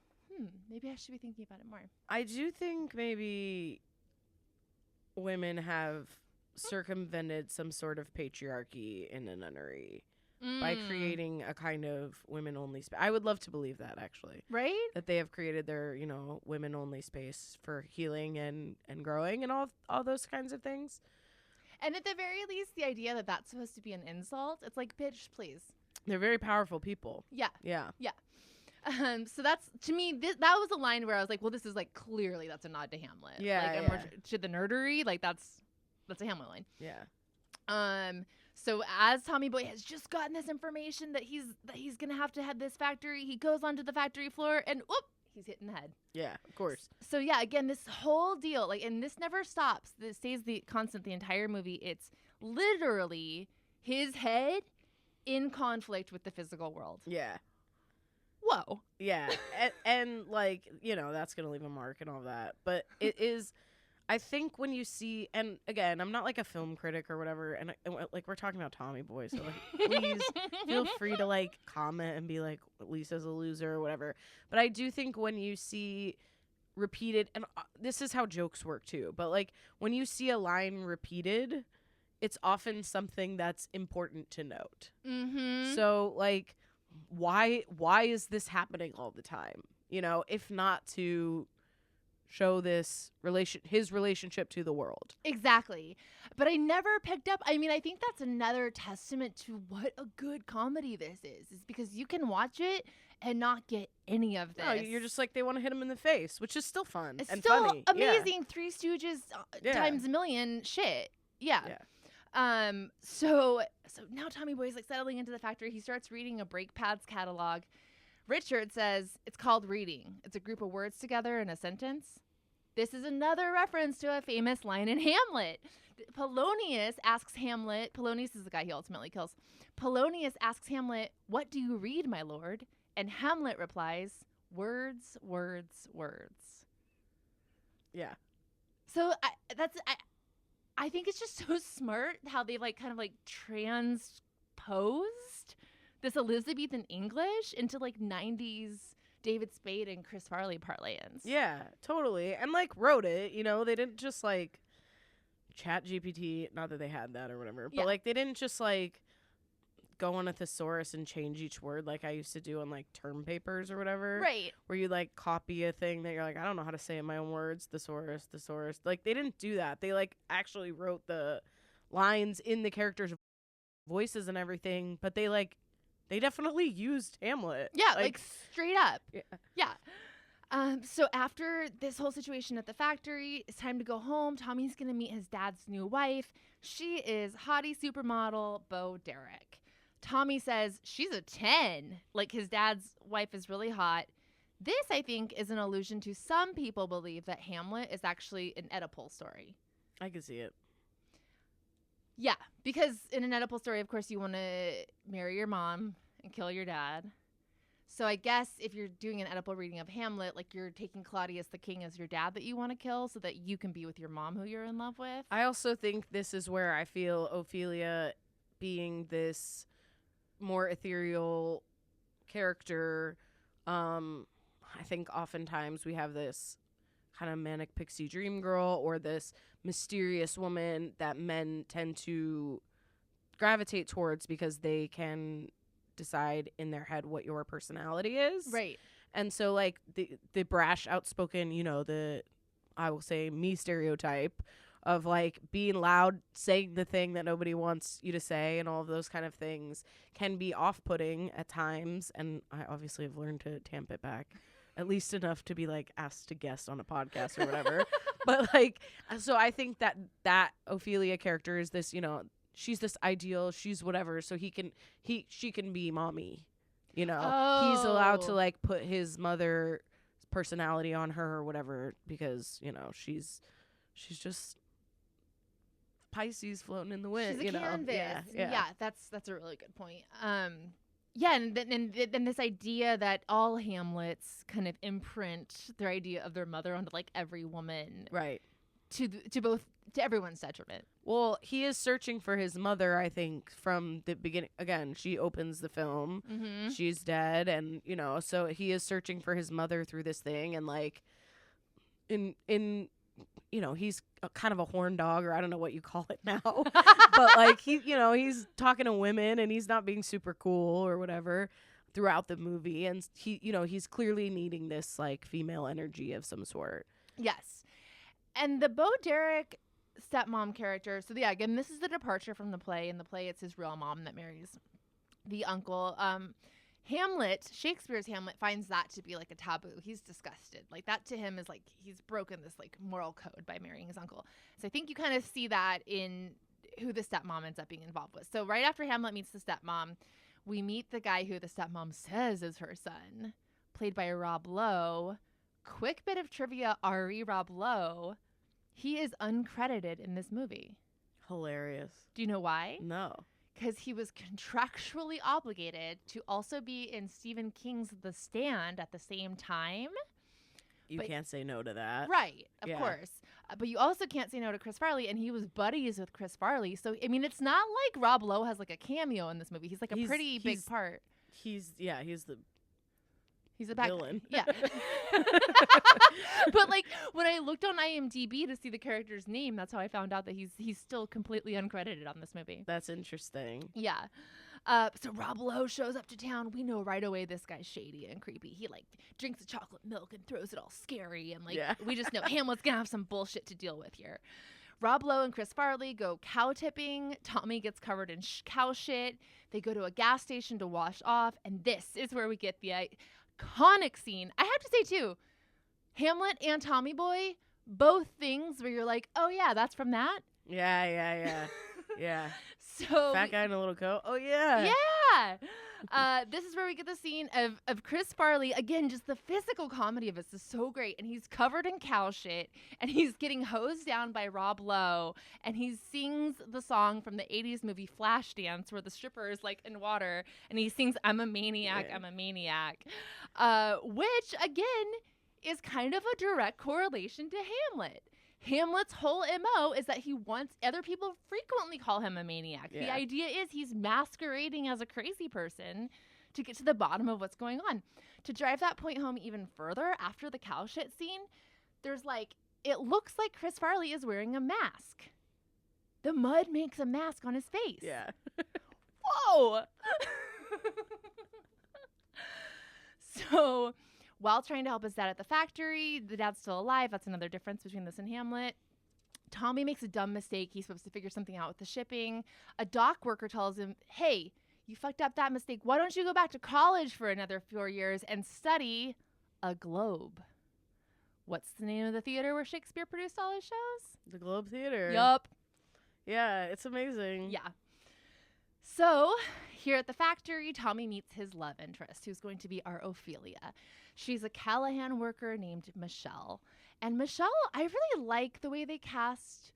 maybe I should be thinking about it more. I do think maybe women have circumvented some sort of patriarchy in a nunnery by creating a kind of women-only space. I would love to believe that, actually. Right? That they have created their, women-only space for healing and growing and all those kinds of things. And at the very least, the idea that that's supposed to be an insult, it's like, bitch, please. They're very powerful people. Yeah. Yeah. So that's, to me, that was a line where I was like, well, this is like, clearly that's a nod to Hamlet. Yeah. Like, to the nerdery, like that's a Hamlet line. Yeah. So as Tommy Boy has just gotten this information that he's gonna have to head this factory, he goes onto the factory floor and whoop, he's hit in the head. Yeah, of course. So yeah, again, this whole deal, like, and this never stops. This stays constant the entire movie. It's literally his head in conflict with the physical world. Yeah. Whoa. Yeah. and like, that's going to leave a mark and all that. But it is, I think when you see, and again, I'm not like a film critic or whatever, and like we're talking about Tommy Boy, so like, please feel free to like comment and be like, Lisa's a loser or whatever. But I do think when you see repeated, and this is how jokes work too, but like when you see a line repeated, it's often something that's important to note. Mm-hmm. So like, why is this happening all the time? If not to show his relationship to the world. Exactly. But I never picked up. I mean, I think that's another testament to what a good comedy this is because you can watch it and not get any of this. No, you're just like, they want to hit him in the face, which is still fun it's and still funny. Amazing. Yeah. Three Stooges times a million shit. Yeah. So now Tommy Boy's like settling into the factory. He starts reading a brake pads catalog. Richard says it's called reading. It's a group of words together in a sentence. This is another reference to a famous line in Hamlet. Polonius asks Hamlet. Polonius is the guy he ultimately kills. Polonius asks Hamlet, "What do you read, my lord?" And Hamlet replies, "Words, words, words." Yeah. So I think it's just so smart how they like kind of like transposed this Elizabethan English into like 90s David Spade and Chris Farley parlance. Yeah, totally. And like wrote it, they didn't just like chat GPT, not that they had that or whatever, but like they didn't just like go on a thesaurus and change each word like I used to do on like term papers or whatever. Right. Where you like copy a thing that you're like, I don't know how to say it in my own words, thesaurus. Like they didn't do that. They like actually wrote the lines in the characters' voices and everything, but they definitely used Hamlet. Yeah, like straight up. Yeah. So after this whole situation at the factory, it's time to go home. Tommy's going to meet his dad's new wife. She is hottie supermodel Bo Derek. Tommy says she's a 10. Like his dad's wife is really hot. This, I think, is an allusion to some people believe that Hamlet is actually an Oedipal story. I can see it. Yeah, because in an Oedipal story, of course, you want to marry your mom and kill your dad. So I guess if you're doing an Oedipal reading of Hamlet, like you're taking Claudius the king as your dad that you want to kill so that you can be with your mom who you're in love with. I also think this is where I feel Ophelia being this more ethereal character. I think oftentimes we have this kind of manic pixie dream girl or this mysterious woman that men tend to gravitate towards because they can decide in their head what your personality is. Right. And so like the brash, outspoken, I will say me stereotype of like being loud, saying the thing that nobody wants you to say and all of those kind of things can be off-putting at times. And I obviously have learned to tamp it back at least enough to be like asked to guest on a podcast or whatever. But like, so I think that Ophelia character is this, she's this ideal, she's whatever. So she can be mommy, he's allowed to like put his mother personality on her or whatever because, she's just Pisces floating in the wind. She's a canvas. Yeah. That's a really good point. Yeah, and then this idea that all Hamlets kind of imprint their idea of their mother onto like every woman, right? To everyone's detriment. Well, he is searching for his mother, I think, from the beginning. Again, she opens the film. Mm-hmm. She's dead, and so he is searching for his mother through this thing, and like in he's kind of a horn dog, or I don't know what you call it now. But like he's talking to women and he's not being super cool or whatever throughout the movie. And he's clearly needing this like female energy of some sort. Yes. And the Bo Derek stepmom character. So yeah, again, this is the departure from the play. In the play, it's his real mom that marries the uncle. Hamlet, Shakespeare's Hamlet, finds that to be like a taboo. He's disgusted. Like that to him is like he's broken this like moral code by marrying his uncle. So I think you kind of see that in who the stepmom ends up being involved with. So right after Hamlet meets the stepmom, we meet the guy who the stepmom says is her son, played by Rob Lowe. Quick bit of trivia, Rob Lowe, he is uncredited in this movie. Hilarious. Do you know why? No. Because he was contractually obligated to also be in Stephen King's The Stand at the same time. You can't say no to that. Right, of course. But you also can't say no to Chris Farley, and he was buddies with Chris Farley. So, I mean, it's not like Rob Lowe has like a cameo in this movie. He's like a pretty big part. He's the back villain. Yeah. But like when I looked on IMDb to see the character's name, that's how I found out that he's still completely uncredited on this movie. That's interesting. Yeah. So Rob Lowe shows up to town. We know right away this guy's shady and creepy. He like drinks the chocolate milk and throws it all scary, and like we just know Hamlet's gonna have some bullshit to deal with here. Rob Lowe and Chris Farley go cow tipping. Tommy gets covered in cow shit. They go to a gas station to wash off, and this is where we get the iconic scene. I have to say too, Hamlet and Tommy Boy, both things where you're like, oh yeah, that's from that. Yeah. So fat guy in a little coat. Oh yeah. Yeah. This is where we get the scene of Chris Farley. Again, just the physical comedy of this is so great. And he's covered in cow shit, and he's getting hosed down by Rob Lowe, and he sings the song from the 80s movie Flashdance where the stripper is like in water, and he sings I'm a maniac, I'm a maniac. Which again is kind of a direct correlation to Hamlet. Hamlet's whole MO is that he wants other people frequently call him a maniac. Yeah. The idea is he's masquerading as a crazy person to get to the bottom of what's going on. To drive that point home even further, after the cow shit scene, there's like, it looks like Chris Farley is wearing a mask. The mud makes a mask on his face. Yeah. Whoa! So while trying to help his dad at the factory, the dad's still alive. That's another difference between this and Hamlet. Tommy makes a dumb mistake. He's supposed to figure something out with the shipping. A dock worker tells him, hey, you fucked up that mistake. Why don't you go back to college for another 4 years and study a globe? What's the name of the theater where Shakespeare produced all his shows? The Globe Theater. Yup. Yeah, it's amazing. Yeah. So here at the factory, Tommy meets his love interest, who's going to be our Ophelia. She's a Callahan worker named Michelle. And Michelle, I really like the way they cast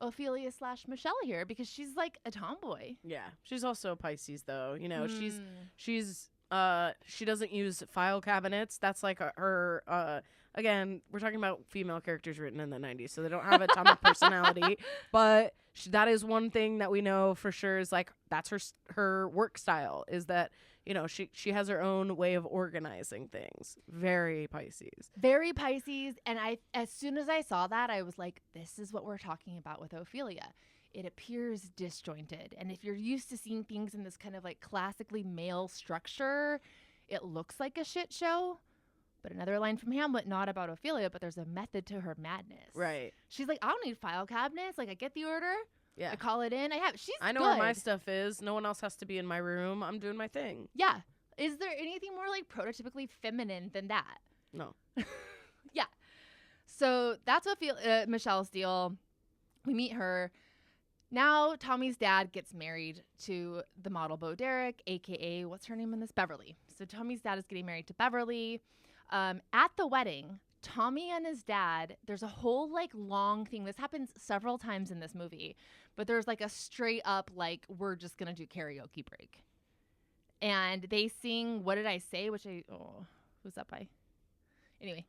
Ophelia / Michelle here because she's like a tomboy. Yeah. She's also a Pisces, though. You know, Mm. she doesn't use file cabinets. That's like her, again, we're talking about female characters written in the 90s, so they don't have a ton of personality. But that is one thing that we know for sure is like that's her work style is that, you know, she has her own way of organizing things. Very Pisces. Very Pisces. And as soon as I saw that, I was like, this is what we're talking about with Ophelia. It appears disjointed. And if you're used to seeing things in this kind of like classically male structure, it looks like a shit show. But another line from Hamlet, not about Ophelia, but there's a method to her madness. Right. She's like, I don't need file cabinets. Like, I get the order. Yeah. I call it in. I know where my stuff is. No one else has to be in my room. I'm doing my thing. Yeah. Is there anything more like prototypically feminine than that? No. Yeah. So that's what Michelle's deal. We meet her. Now Tommy's dad gets married to the model Bo Derek, a.k.a. what's her name in this? Beverly. So Tommy's dad is getting married to Beverly. At the wedding, Tommy and his dad, there's a whole like long thing. This happens several times in this movie, but there's like a straight up like, we're just going to do karaoke break. And they sing What Did I Say? Who's that by? Anyway,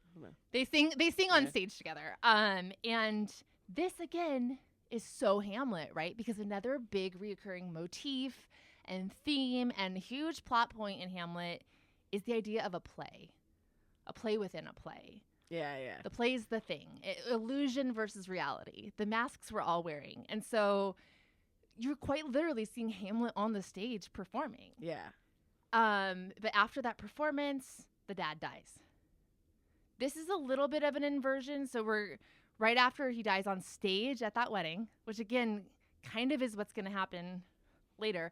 they sing on stage together. And this again is so Hamlet, right? Because another big reoccurring motif and theme and huge plot point in Hamlet is the idea of a play within a play. Yeah. The play's the thing. Illusion versus reality. The masks we're all wearing. And so you're quite literally seeing Hamlet on the stage performing. Yeah. But after that performance, the dad dies. This is a little bit of an inversion. So we're right after he dies on stage at that wedding, which again, kind of is what's going to happen later.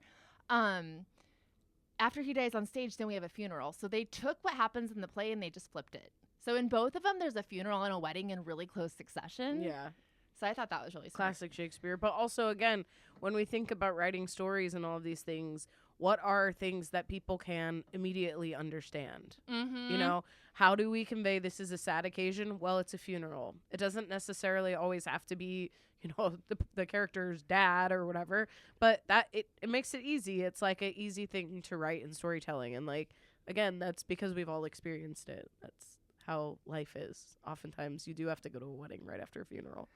After he dies on stage, then we have a funeral. So they took what happens in the play and they just flipped it. So in both of them, there's a funeral and a wedding in really close succession. Yeah. So I thought that was really smart. Classic Shakespeare. But also, again, when we think about writing stories and all of these things, what are things that people can immediately understand? Mm-hmm. You know, how do we convey this is a sad occasion? Well, it's a funeral. It doesn't necessarily always have to be, you know, the character's dad or whatever, but that it makes it easy. It's like an easy thing to write in storytelling. And like, again, that's because we've all experienced it. That's how life is. Oftentimes you do have to go to a wedding right after a funeral.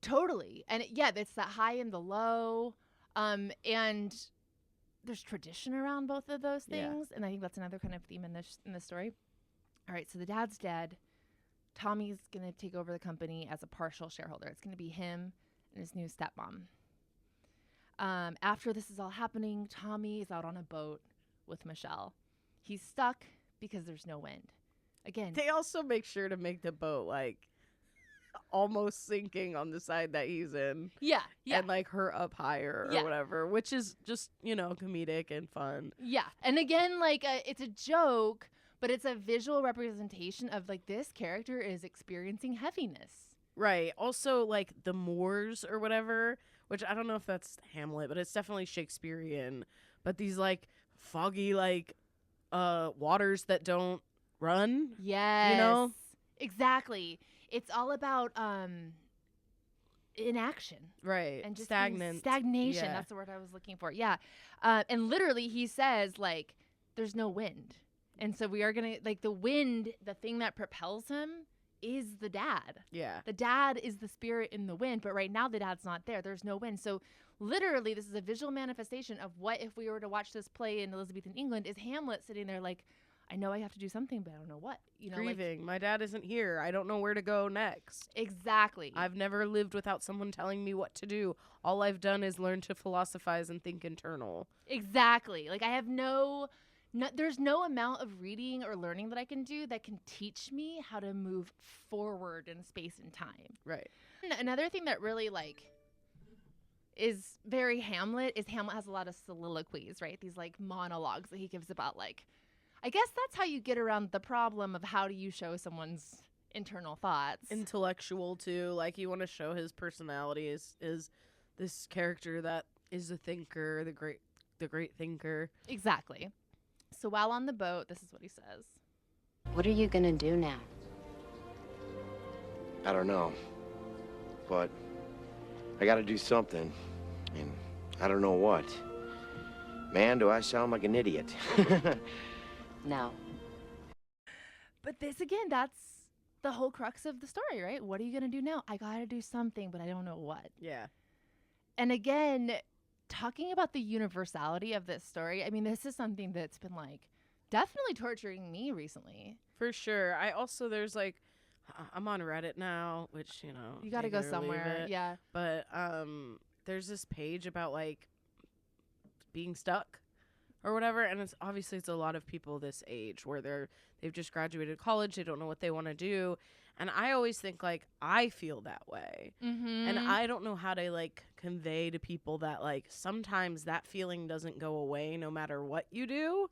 Totally. And it's that high and the low. And there's tradition around both of those things. Yeah. And I think that's another kind of theme in this story. All right. So the dad's dead. Tommy's going to take over the company as a partial shareholder. It's going to be him and his new stepmom. After this is all happening, Tommy is out on a boat with Michelle. He's stuck because there's no wind. Again, they also make sure to make the boat like almost sinking on the side that he's in. Yeah. And like her up higher or whatever, which is just, you know, comedic and fun. Yeah. And again, like it's a joke, but it's a visual representation of like this character is experiencing heaviness. Right. Also like the moors or whatever, which I don't know if that's Hamlet, but it's definitely Shakespearean. But these like foggy like waters that don't run. Yes. You know? Exactly. It's all about inaction. Right. And just stagnation. Yeah. That's the word I was looking for. Yeah. And literally he says like there's no wind. And so we are going to like the wind, the thing that propels him is the dad. Yeah. The dad is the spirit in the wind, but right now the dad's not there. There's no wind. So literally this is a visual manifestation of what if we were to watch this play in Elizabethan England is Hamlet sitting there like, I know I have to do something, but I don't know what. You know, grieving. Like, my dad isn't here. I don't know where to go next. Exactly. I've never lived without someone telling me what to do. All I've done is learn to philosophize and think internal. Exactly. Like I have there's no amount of reading or learning that I can do that can teach me how to move forward in space and time. Right. Another thing that really like is very Hamlet is Hamlet has a lot of soliloquies, right? These like monologues that he gives about like, I guess that's how you get around the problem of how do you show someone's internal thoughts. Intellectual too. Like you want to show his personality is this character that is a thinker, the great thinker. Exactly. So while on the boat, this is what he says. What are you going to do now? I don't know. But I gotta do something, and I don't know what. Man, do I sound like an idiot. No. But this again, that's the whole crux of the story, right? What are you going to do now? I got to do something, but I don't know what. Yeah. And again, talking about the universality of this story, I mean, this is something that's been like definitely torturing me recently. For sure. I also, there's like, I'm on Reddit now, which, you know. You got to go take it or leave somewhere. it. Yeah. But there's this page about like being stuck or whatever, and it's obviously it's a lot of people this age where they've just graduated college, they don't know what they want to do, and I always think like I feel that way, and I don't know how to like convey to people that like sometimes that feeling doesn't go away no matter what you do.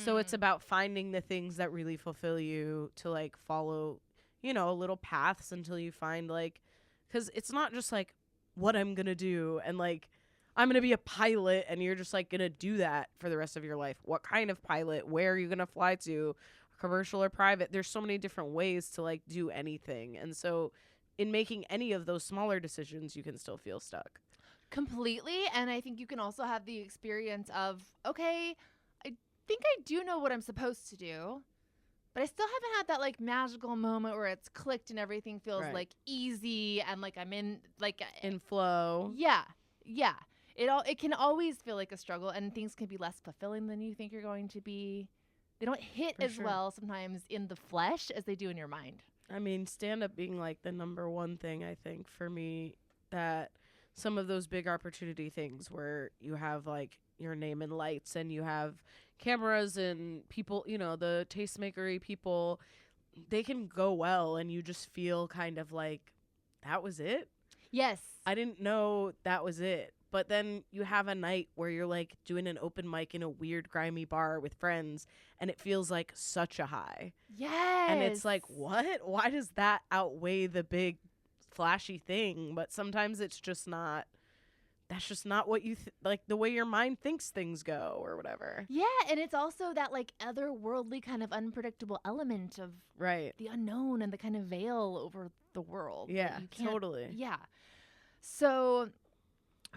So it's about finding the things that really fulfill you to like follow, you know, little paths until you find like, because it's not just like what I'm gonna do and like I'm going to be a pilot and you're just like going to do that for the rest of your life. What kind of pilot? Where are you going to fly to? Commercial or private? There's so many different ways to like do anything. And so in making any of those smaller decisions, you can still feel stuck. Completely. And I think you can also have the experience of, okay, I think I do know what I'm supposed to do, but I still haven't had that like magical moment where it's clicked and everything feels like easy and like I'm in like in flow. Yeah. Yeah. It can always feel like a struggle, and things can be less fulfilling than you think you're going to be. They don't hit as well sometimes in the flesh as they do in your mind. I mean, stand-up being like the number one thing, I think, for me, that some of those big opportunity things where you have like your name in lights and you have cameras and people, you know, the tastemakery people, they can go well and you just feel kind of like, that was it? Yes. I didn't know that was it. But then you have a night where you're like doing an open mic in a weird grimy bar with friends and it feels like such a high. Yes. And it's like, what? Why does that outweigh the big flashy thing? But sometimes it's just not, that's just not what you, like the way your mind thinks things go or whatever. Yeah. And it's also that like otherworldly kind of unpredictable element of the unknown and the kind of veil over the world. Yeah, totally. Yeah. So...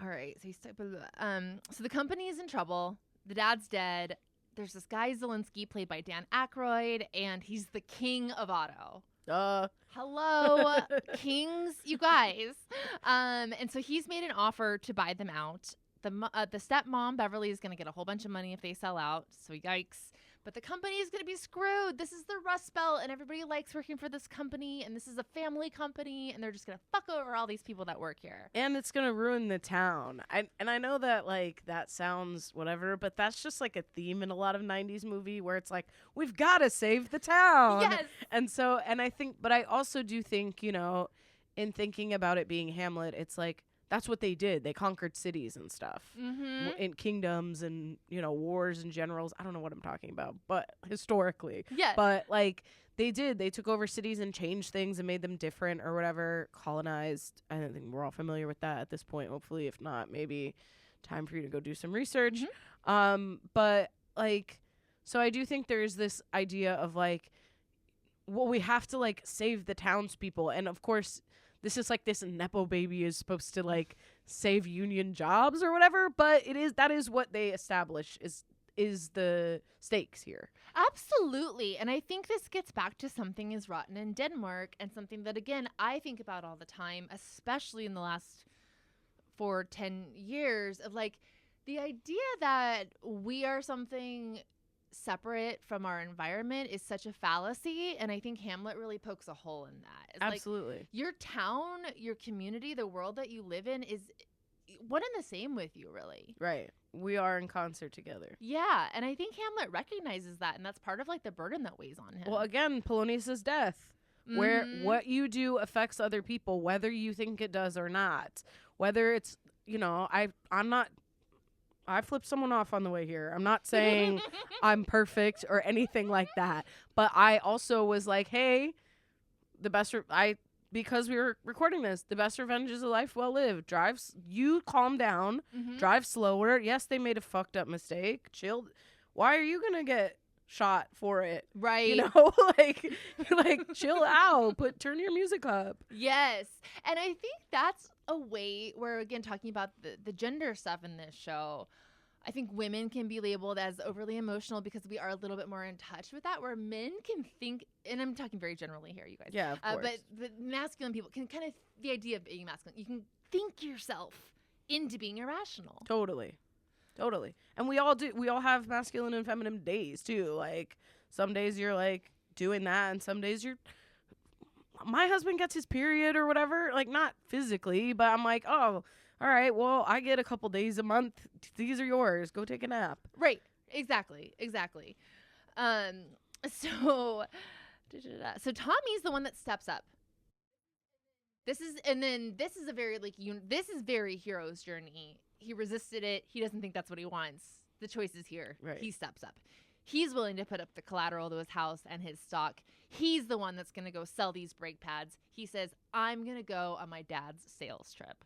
All right, so the company is in trouble. The dad's dead. There's this guy Zelensky played by Dan Aykroyd, and he's the king of auto. Hello, kings, you guys. And so he's made an offer to buy them out. The stepmom Beverly is going to get a whole bunch of money if they sell out. So yikes. But the company is going to be screwed. This is the Rust Belt, and everybody likes working for this company, and this is a family company, and they're just going to fuck over all these people that work here. And it's going to ruin the town. I know that, like, that sounds whatever, but that's just, like, a theme in a lot of 90s movie where it's like, we've got to save the town. Yes. And I think, but I also do think, you know, in thinking about it being Hamlet, it's like, that's what they did. They conquered cities and stuff in kingdoms and, you know, wars and generals. I don't know what I'm talking about, but historically. Yeah. But like they did. They took over cities and changed things and made them different or whatever, colonized. I don't think we're all familiar with that at this point. Hopefully, if not, maybe time for you to go do some research. But like, so I do think there's this idea of like, well, we have to like save the townspeople. And of course, this is like this Nepo baby is supposed to like save union jobs or whatever, but that is what they establish is the stakes here. Absolutely. And I think this gets back to something is rotten in Denmark, and something that, again, I think about all the time, especially in the last 10 years, of like the idea that we are something separate from our environment is such a fallacy, and I think Hamlet really pokes a hole in that. It's absolutely. Like your town, your community, the world that you live in is one and the same with you, really. Right. We are in concert together. Yeah, and I think Hamlet recognizes that, and that's part of like the burden that weighs on him. Well, again, Polonius's death, where what you do affects other people, whether you think it does or not. Whether it's, you know, I flipped someone off on the way here. I'm not saying I'm perfect or anything like that. But I also was like, hey, because we were recording this, the best revenge is a life well lived. You calm down, drive slower. Yes, they made a fucked up mistake. Chill. Why are you going to get shot for it? Right. You know, like chill out. Turn your music up. Yes. And I think that's a way where, again, talking about the gender stuff in this show, I think women can be labeled as overly emotional because we are a little bit more in touch with that, where men can think, and I'm talking very generally here, you guys. Yeah, of course. But masculine people can kind of, the idea of being masculine, you can think yourself into being irrational. Totally. And we all do. We all have masculine and feminine days too. Like some days you're like doing that, and some days you're. My husband gets his period or whatever, like not physically, but I'm like, oh, all right, well, I get a couple days a month. These are yours. Go take a nap. Right. Exactly. So Tommy's the one that steps up. This is a very this is very hero's journey. He resisted it. He doesn't think that's what he wants. The choice is here. Right. He steps up. He's willing to put up the collateral to his house and his stock. He's the one that's going to go sell these brake pads. He says, I'm going to go on my dad's sales trip.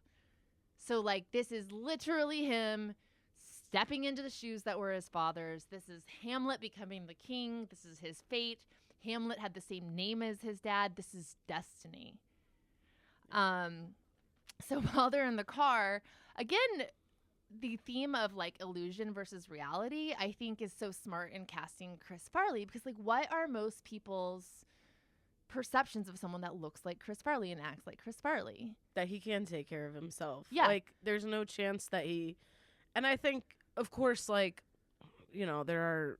So, like, this is literally him stepping into the shoes that were his father's. This is Hamlet becoming the king. This is his fate. Hamlet had the same name as his dad. This is destiny. So while they're in the car, again, the theme of like illusion versus reality, I think, is so smart in casting Chris Farley, because like, what are most people's perceptions of someone that looks like Chris Farley and acts like Chris Farley? That he can take care of himself. Yeah. Like there's no chance that he, and I think of course, like, you know, there are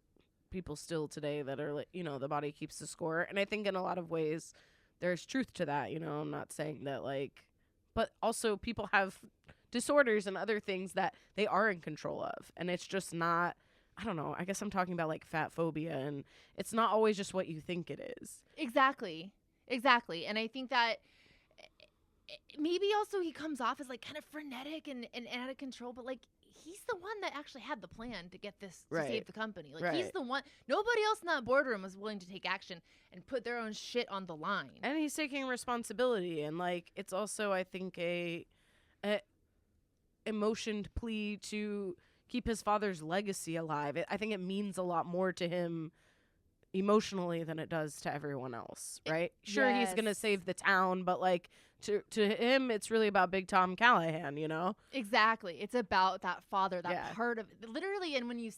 people still today that are like, you know, the body keeps the score. And I think in a lot of ways there's truth to that. You know, I'm not saying that like, but also people have disorders and other things that they are in control of. And it's just not, I don't know, I guess I'm talking about like fat phobia, and it's not always just what you think it is. Exactly. And I think that maybe also he comes off as like kind of frenetic and out of control, but like he's the one that actually had the plan to get this to save the company. Like he's the one. Nobody else in that boardroom was willing to take action and put their own shit on the line. And he's taking responsibility, and like it's also, I think, a emotioned plea to keep his father's legacy alive. I think it means a lot more to him emotionally than it does to everyone else, right? Sure, he's gonna save the town, but like to him, it's really about Big Tom Callahan, you know? Exactly. It's about that father, that part of literally. And when you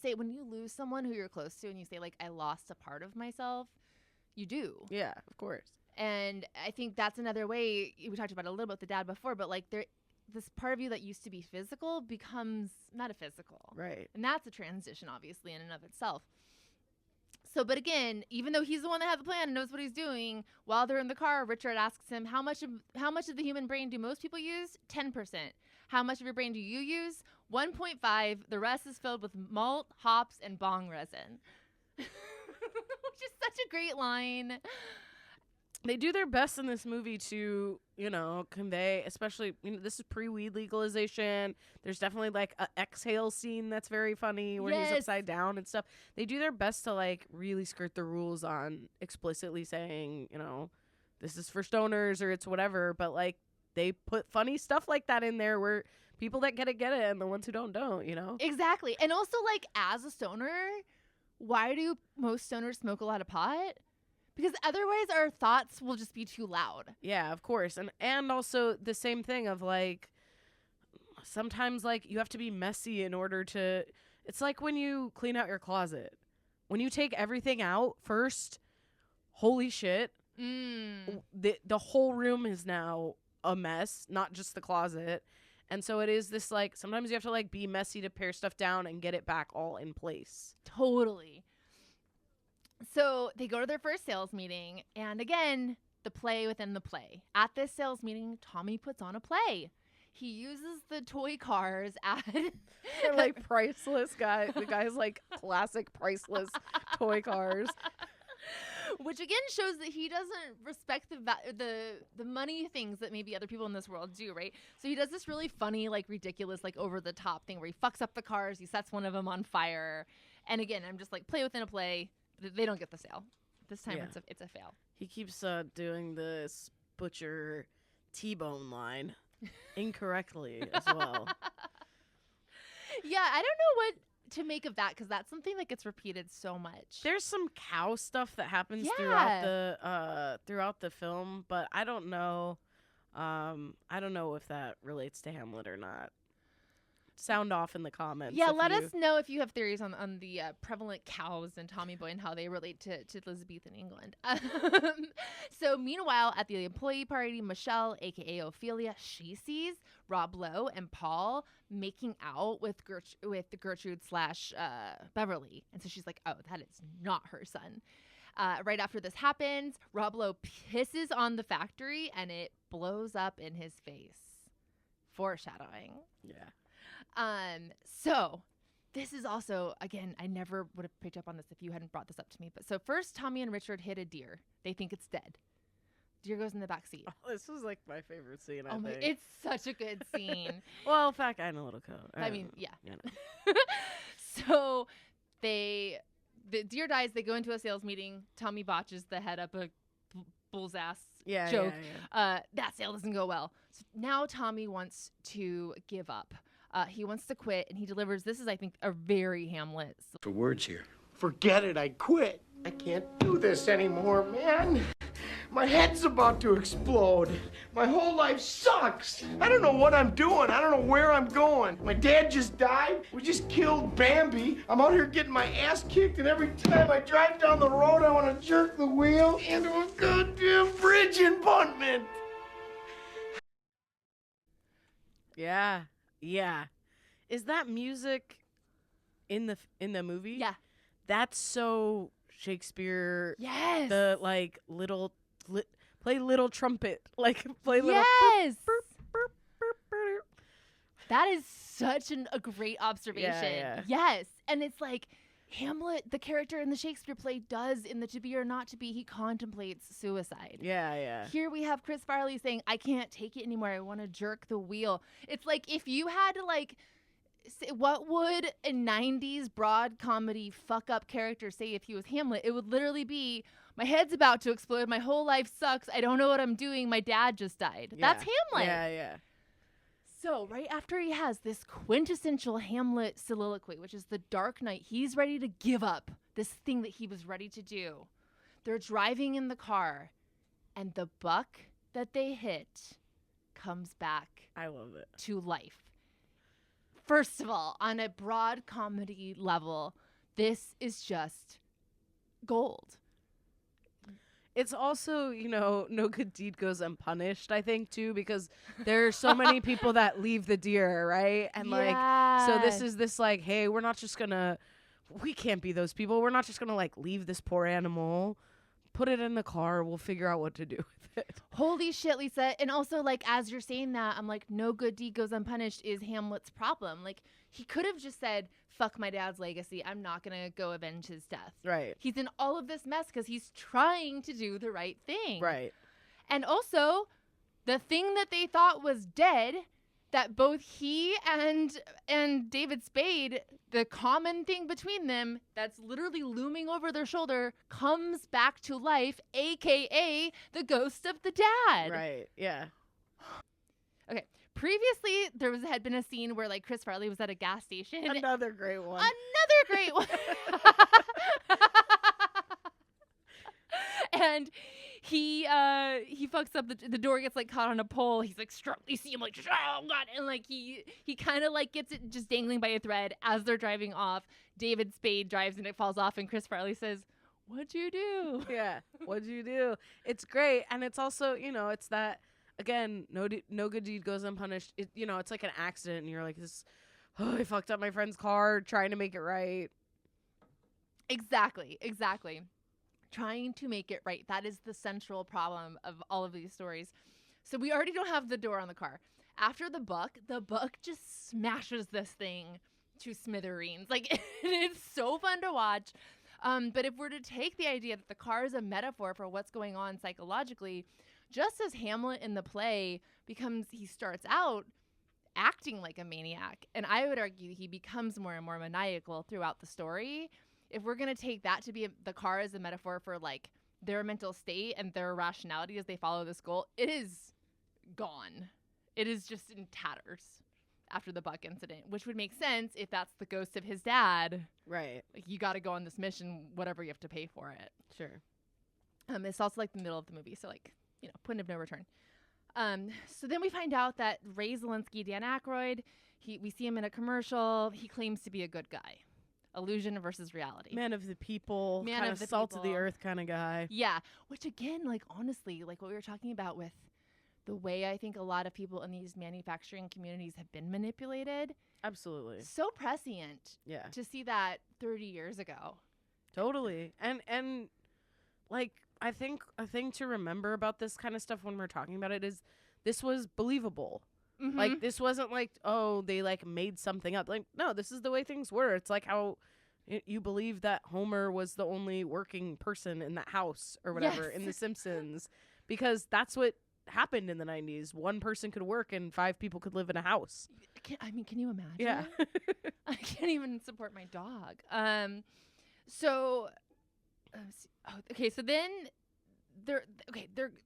lose someone who you're close to, and you say like, I lost a part of myself, you do. Yeah, of course. And I think that's another way. We talked about it a little bit with the dad before, but like this part of you that used to be physical becomes metaphysical. Right. And that's a transition, obviously, in and of itself. So, but again, even though he's the one that had the plan and knows what he's doing, while they're in the car, Richard asks him, how much of the human brain do most people use? 10%. How much of your brain do you use? 1.5. The rest is filled with malt, hops, and bong resin. Which is such a great line. They do their best in this movie to, you know, convey, especially, you know, this is pre-weed legalization. There's definitely like an exhale scene that's very funny where he's upside down and stuff. They do their best to like really skirt the rules on explicitly saying, you know, this is for stoners or it's whatever. But like they put funny stuff like that in there where people that get it, and the ones who don't, you know? Exactly. And also, like, as a stoner, why do most stoners smoke a lot of pot? Because otherwise our thoughts will just be too loud. Yeah, of course. And also the same thing of like, sometimes like you have to be messy in order to, it's like when you clean out your closet. When you take everything out first, holy shit, the whole room is now a mess, not just the closet. And so it is this like, sometimes you have to like be messy to pare stuff down and get it back all in place. Totally. So they go to their first sales meeting, and again, the play within the play. At this sales meeting, Tommy puts on a play. He uses the toy cars at They're like priceless guy. The guy's like classic priceless toy cars. Which again shows that he doesn't respect the money things that maybe other people in this world do, right? So he does this really funny, like ridiculous, like over the top thing where he fucks up the cars, he sets one of them on fire. And again, I'm just like, play within a play. They don't get the sale. This time it's a fail. He keeps doing this butcher T-bone line incorrectly as well. Yeah, I don't know what to make of that, because that's something that gets repeated so much. There's some cow stuff that happens throughout the film, but I don't know. I don't know if that relates to Hamlet or not. Sound off in the comments. Yeah, let us know if you have theories on the prevalent cows and Tommy Boy and how they relate to Elizabethan England. So meanwhile, at the employee party, Michelle, aka Ophelia, she sees Rob Lowe and Paul making out with Gertrude / Beverly, and so she's like, "Oh, that is not her son." Right after this happens, Rob Lowe pisses on the factory, and it blows up in his face. Foreshadowing. Yeah. So this is also, again, I never would have picked up on this if you hadn't brought this up to me. But so first, Tommy and Richard hit a deer. They think it's dead. Deer goes in the back seat. Oh, this was like my favorite scene. I think. It's such a good scene. Well, fat guy in a little coat. I mean, yeah. You know. So the deer dies. They go into a sales meeting. Tommy botches the head up a bull's ass joke. Yeah. That sale doesn't go well. So now Tommy wants to give up. He wants to quit, and he delivers. This is, I think, a very Hamlet. For words here. Forget it, I quit. I can't do this anymore, man. My head's about to explode. My whole life sucks. I don't know what I'm doing. I don't know where I'm going. My dad just died. We just killed Bambi. I'm out here getting my ass kicked, and every time I drive down the road, I want to jerk the wheel into a goddamn bridge embankment. Yeah. Yeah. Is that music in the movie? Yeah. That's so Shakespeare. Yes. The like play little trumpet. Like play little. Yes. Burp, burp, burp, burp. That is such a great observation. Yeah. Yes. And it's like Hamlet, the character in the Shakespeare play, does in the To Be or Not to Be, he contemplates suicide. Yeah. Here we have Chris Farley saying, I can't take it anymore. I want to jerk the wheel. It's like if you had to like, say, what would a 90s broad comedy fuck up character say if he was Hamlet? It would literally be, my head's about to explode. My whole life sucks. I don't know what I'm doing. My dad just died. Yeah. That's Hamlet. Yeah. So right after he has this quintessential Hamlet soliloquy, which is the Dark Knight, he's ready to give up this thing that he was ready to do. They're driving in the car, and the buck that they hit comes back. I love it. To life. First of all, on a broad comedy level, this is just gold. It's also, no good deed goes unpunished, I think, too, because there are so many people that leave the deer, right? And, so this is this, like, hey, we can't be those people. We're not just going to, leave this poor animal, put it in the car. We'll figure out what to do with it. Holy shit, Lisa. And also, as you're saying that, I'm like, no good deed goes unpunished is Hamlet's problem. He could have just said, fuck my dad's legacy. I'm not going to go avenge his death. Right. He's in all of this mess because he's trying to do the right thing. Right. And also, the thing that they thought was dead, that both he and David Spade, the common thing between them that's literally looming over their shoulder, comes back to life, a.k.a. the ghost of the dad. Right. Yeah. Okay. Previously, had been a scene where Chris Farley was at a gas station. Another great one. Another great one. And he fucks up the door, gets caught on a pole. He's struck. You see him oh god, and he kind of gets it just dangling by a thread as they're driving off. David Spade drives and it falls off, and Chris Farley says, "What'd you do?" Yeah, what'd you do? It's great, and it's also it's that. Again, no good deed goes unpunished. It's like an accident, and you're like, I fucked up my friend's car, trying to make it right. Exactly. Trying to make it right. That is the central problem of all of these stories. So we already don't have the door on the car. After the buck just smashes this thing to smithereens. It's so fun to watch. But if we're to take the idea that the car is a metaphor for what's going on psychologically, just as Hamlet in the play he starts out acting like a maniac, and I would argue he becomes more and more maniacal throughout the story. If we're going to take that to be the car as a metaphor for their mental state and their rationality as they follow this goal, it is gone. It is just in tatters after the buck incident, which would make sense if that's the ghost of his dad. Right. You got to go on this mission, whatever you have to pay for it. Sure. It's also the middle of the movie, so point of no return. So then we find out that Ray Zelinsky, Dan Aykroyd, we see him in a commercial. He claims to be a good guy. Illusion versus reality. Man of the people, Man kind of the salt of the people. earth kind of guy. Yeah, which again, like honestly, like what we were talking about with the way I think a lot of people in these manufacturing communities have been manipulated. Absolutely. So prescient Yeah. to see that 30 years ago. Totally. And like I think a thing to remember about this kind of stuff when we're talking about it is this was believable. Mhm. Like this wasn't like, oh, they like made something up. Like, no, this is the way things were. It's like how you believe that Homer was the only working person in that house or whatever Yes. in The Simpsons, because that's what happened in the 90s. One person could work and 5 people could live in a house. Can you imagine? Yeah. I can't even support my dog. So then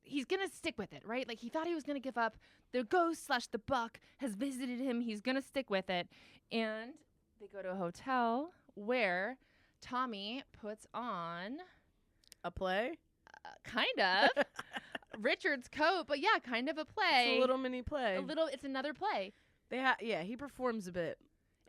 he's gonna stick with it, right? Like he thought he was gonna give up. The ghost / the buck has visited him. He's gonna stick with it, and they go to a hotel where Tommy puts on A play? kind of Richard's coat, but yeah, kind of a play. It's a little mini play. It's another play, He performs a bit.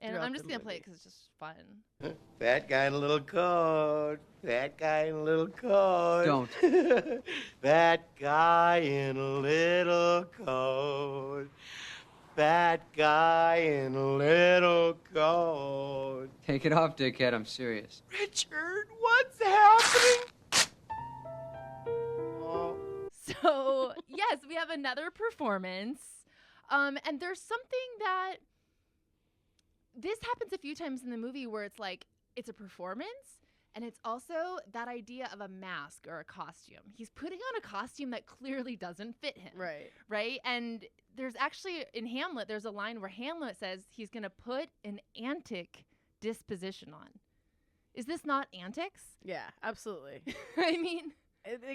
and throughout I'm just the gonna play it movie. because it's just fun. Fat guy in a little coat. Fat guy in a little coat. Don't. Fat guy in a little coat. Fat guy in a little coat. Take it off, dickhead. I'm serious. Richard, what's happening? Oh. So yes, we have another performance, and there's something that this happens a few times in the movie where it's like it's a performance, and it's also that idea of a mask or a costume. He's putting on a costume that clearly doesn't fit him, right? And there's actually in Hamlet, there's a line where Hamlet says he's going to put an antic disposition on. Is this not antics? Yeah, absolutely. I mean.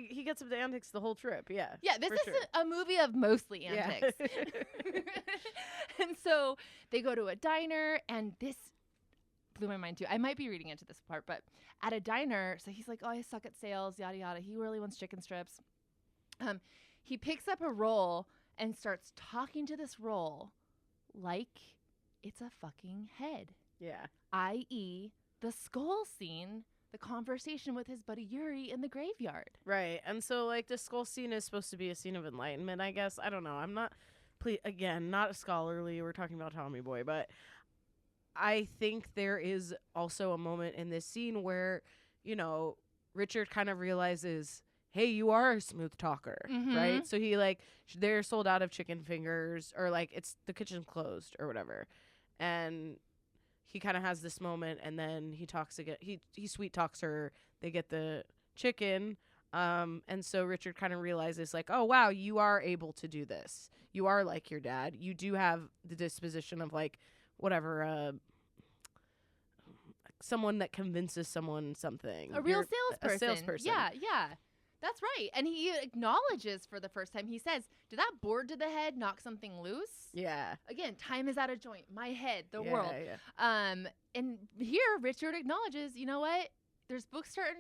He gets up to antics the whole trip. Yeah. Yeah, this for is sure. a movie of mostly Yeah. antics. And so they go to a diner, and this blew my mind too. I might be reading into this part, but at a diner, so he's like, oh, I suck at sales, yada, yada. He really wants chicken strips. He picks up a roll and starts talking to this roll like it's a fucking head, Yeah. i.e. the skull scene, the conversation with his buddy Yuri in the graveyard. Right. And so, like, the skull scene is supposed to be a scene of enlightenment, I guess. I don't know. I'm not, again, not scholarly. We're talking about Tommy Boy, but I think there is also a moment in this scene where, you know, Richard kind of realizes, hey, you are a smooth talker, right? So he, like, they're sold out of chicken fingers, or, like, it's the kitchen's closed or whatever. And he kind of has this moment, and then he talks again. He sweet talks her. They get the chicken. And so Richard kind of realizes, like, oh, wow, you are able to do this. You are like your dad. You do have the disposition of, like, whatever, someone that convinces someone something. A real You're salesperson. A salesperson. Yeah. That's right. And he acknowledges for the first time, he says, did that board to the head knock something loose? Yeah. Again, time is out of joint. My head, the Yeah, world. yeah. And here Richard acknowledges, you know what? There's book smart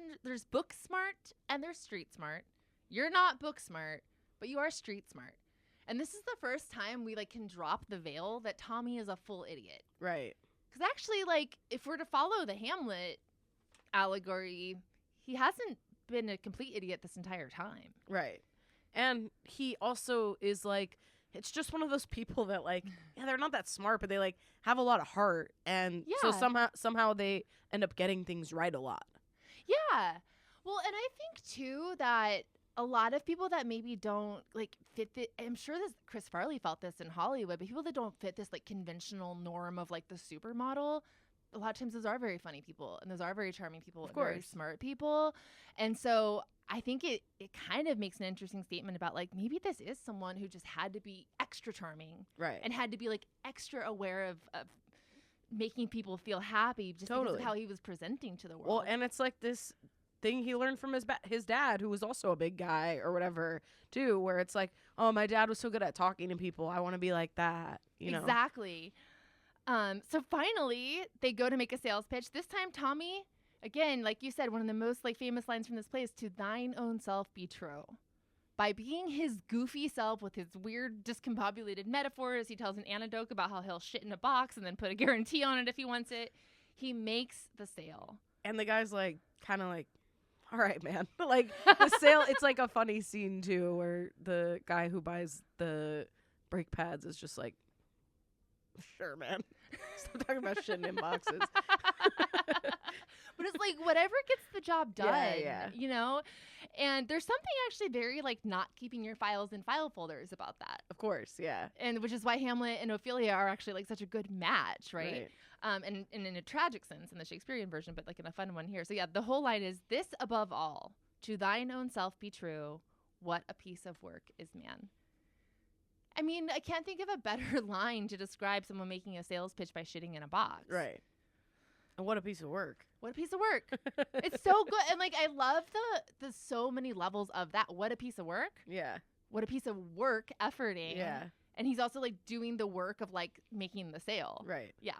and there's street smart. You're not book smart, but you are street smart. And this is the first time we like can drop the veil that Tommy is a full idiot. Right. Because actually, like, if we're to follow the Hamlet allegory, he hasn't been a complete idiot this entire time. Right. And he also is like, it's just one of those people that, like, yeah, they're not that smart, but they, like, have a lot of heart. And so Yeah. somehow they end up getting things right a lot. Yeah. Well, and I think too that a lot of people that maybe don't like fit the, I'm sure this Chris Farley felt this in Hollywood, but people that don't fit this like conventional norm of like the supermodel, a lot of times those are very funny people and those are very charming people, Of and very course. smart people. And so I think it kind of makes an interesting statement about like maybe this is someone who just had to be extra charming Right. and had to be like extra aware of making people feel happy just because Totally. of how he was presenting to the world. Well, and it's like this thing he learned from his dad, who was also a big guy or whatever, too, where it's like, oh, my dad was so good at talking to people. I want to be like that, you know? Exactly. So finally, they go to make a sales pitch. This time, Tommy, again, like you said, one of the most like famous lines from this play is "To thine own self be true." by being his goofy self with his weird discombobulated metaphors. He tells an anecdote about how he'll shit in a box and then put a guarantee on it if he wants it. He makes the sale. And the guy's like, kind of like, all right, man. Like, the sale, it's like a funny scene, too, where the guy who buys the brake pads is just like, sure, man. Stop talking about shitting in boxes. But it's like, whatever gets the job done, Yeah. you know? And there's something actually very, like, not keeping your files in file folders about that. Of course, yeah. And which is why Hamlet and Ophelia are actually, like, such a good match, right? And in a tragic sense in the Shakespearean version, but, like, in a fun one here. So, yeah, the whole line is, this above all, to thine own self be true, what a piece of work is man. I mean, I can't think of a better line to describe someone making a sales pitch by shitting in a box. Right. And what a piece of work. What a piece of work. It's so good. And, like, I love the so many levels of that. What a piece of work. Yeah. What a piece of work efforting. Yeah. And he's also, like, doing the work of, like, making the sale. Right. Yeah.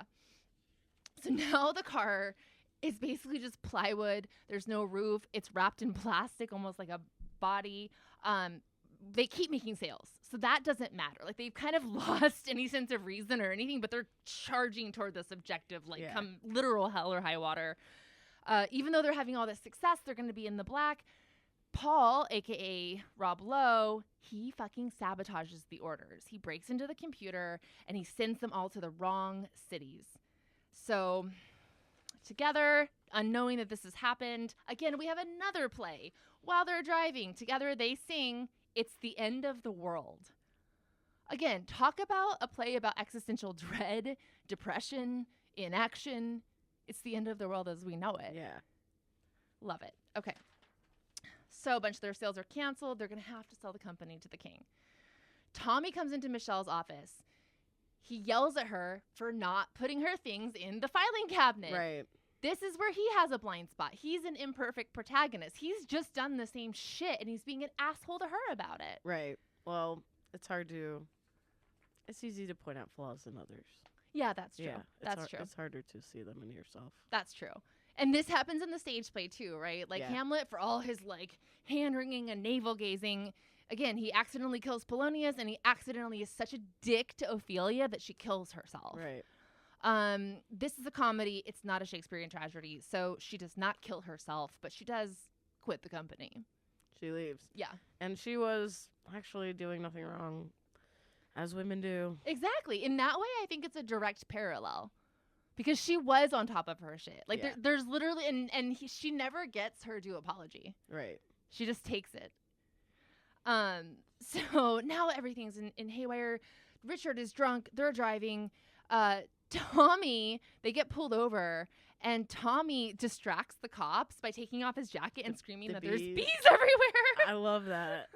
So now the car is basically just plywood. There's no roof. It's wrapped in plastic, almost like a body. They keep making sales. So that doesn't matter. Like, they've kind of lost any sense of reason or anything, but they're charging toward this objective, like, come literal hell or high water. Even though they're having all this success, they're going to be in the black. Paul, a.k.a. Rob Lowe, he fucking sabotages the orders. He breaks into the computer, and he sends them all to the wrong cities. So together, unknowing that this has happened, again, we have another play. While they're driving, together they sing, "It's the End of the World." Again, talk about a play about existential dread, depression, inaction. It's the end of the world as we know it. Yeah. Love it. Okay. So a bunch of their sales are canceled. They're going to have to sell the company to the king. Tommy comes into Michelle's office. He yells at her for not putting her things in the filing cabinet. Right. This is where he has a blind spot. He's an imperfect protagonist. He's just done the same shit, and he's being an asshole to her about it. Right. Well, it's easy to point out flaws in others. Yeah, that's true. Yeah, That's true. It's harder to see them in yourself. That's true. And this happens in the stage play too, right? Like, Yeah. Hamlet, for all his, like, hand-wringing and navel-gazing, again, he accidentally kills Polonius, and he accidentally is such a dick to Ophelia that she kills herself. Right. This is a comedy. It's not a Shakespearean tragedy. So she does not kill herself, but she does quit the company. She leaves. Yeah. And she was actually doing nothing wrong, as women do. Exactly. In that way, I think it's a direct parallel. Because she was on top of her shit. Like, Yeah. there's literally, she never gets her due apology. Right. She just takes it. So now everything's in haywire. Richard is drunk. They're driving. Tommy, they get pulled over, and Tommy distracts the cops by taking off his jacket and screaming that there's bees everywhere. I love that.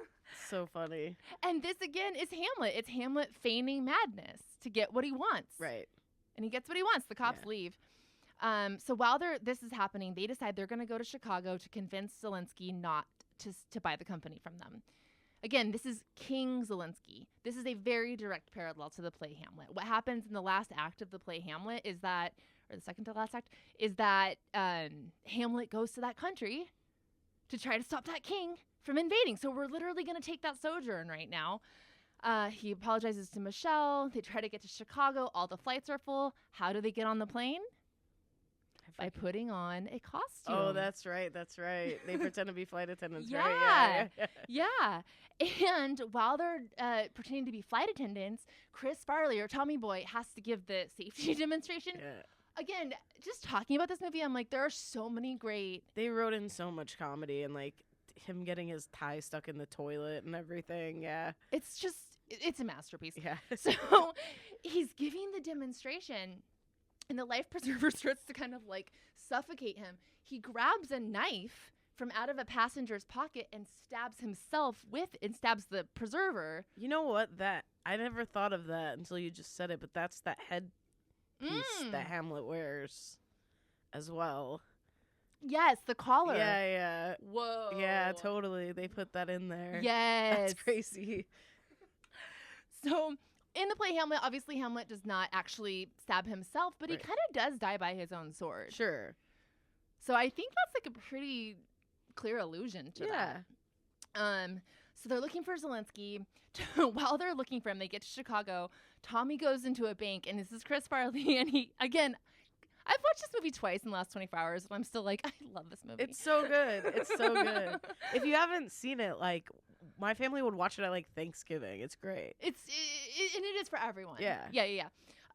So funny. And this, again, is Hamlet. It's Hamlet feigning madness to get what he wants. Right. And he gets what he wants. The cops leave. So while this is happening, they decide they're going to go to Chicago to convince Zelensky not to buy the company from them. Again, this is King Zelensky. This is a very direct parallel to the play Hamlet. What happens in the last act of the play Hamlet is that, or the second to last act, is that Hamlet goes to that country to try to stop that king from invading. So we're literally going to take that sojourn right now. He apologizes to Michelle. They try to get to Chicago. All the flights are full. How do they get on the plane? By putting on a costume. Oh, that's right. That's right. They pretend to be flight attendants, Yeah. right? Yeah. And while they're pretending to be flight attendants, Chris Farley, or Tommy Boy, has to give the safety demonstration. Yeah. Again, just talking about this movie, I'm like, there are so many great... They wrote in so much comedy, and, like, him getting his tie stuck in the toilet and everything. Yeah. It's just... It's a masterpiece. Yeah. So he's giving the demonstration, and the life preserver starts to kind of, like, suffocate him. He grabs a knife from out of a passenger's pocket and stabs himself and stabs the preserver. You know what? I never thought of that until you just said it, but that's that head piece that Hamlet wears as well. Yes, the collar. Yeah, yeah. Whoa. Yeah, totally. They put that in there. Yes. That's crazy. So in the play Hamlet, obviously Hamlet does not actually stab himself, but he kind of does die by his own sword. Sure. So I think that's like a pretty clear allusion to that. So they're looking for Zelensky. While they're looking for him, they get to Chicago. Tommy goes into a bank, and this is Chris Farley. And he, again, I've watched this movie twice in the last 24 hours, and I'm still like, I love this movie. It's so good. It's so good. If you haven't seen it, like, my family would watch it at, like, Thanksgiving. It's great. And it is for everyone. Yeah. Yeah.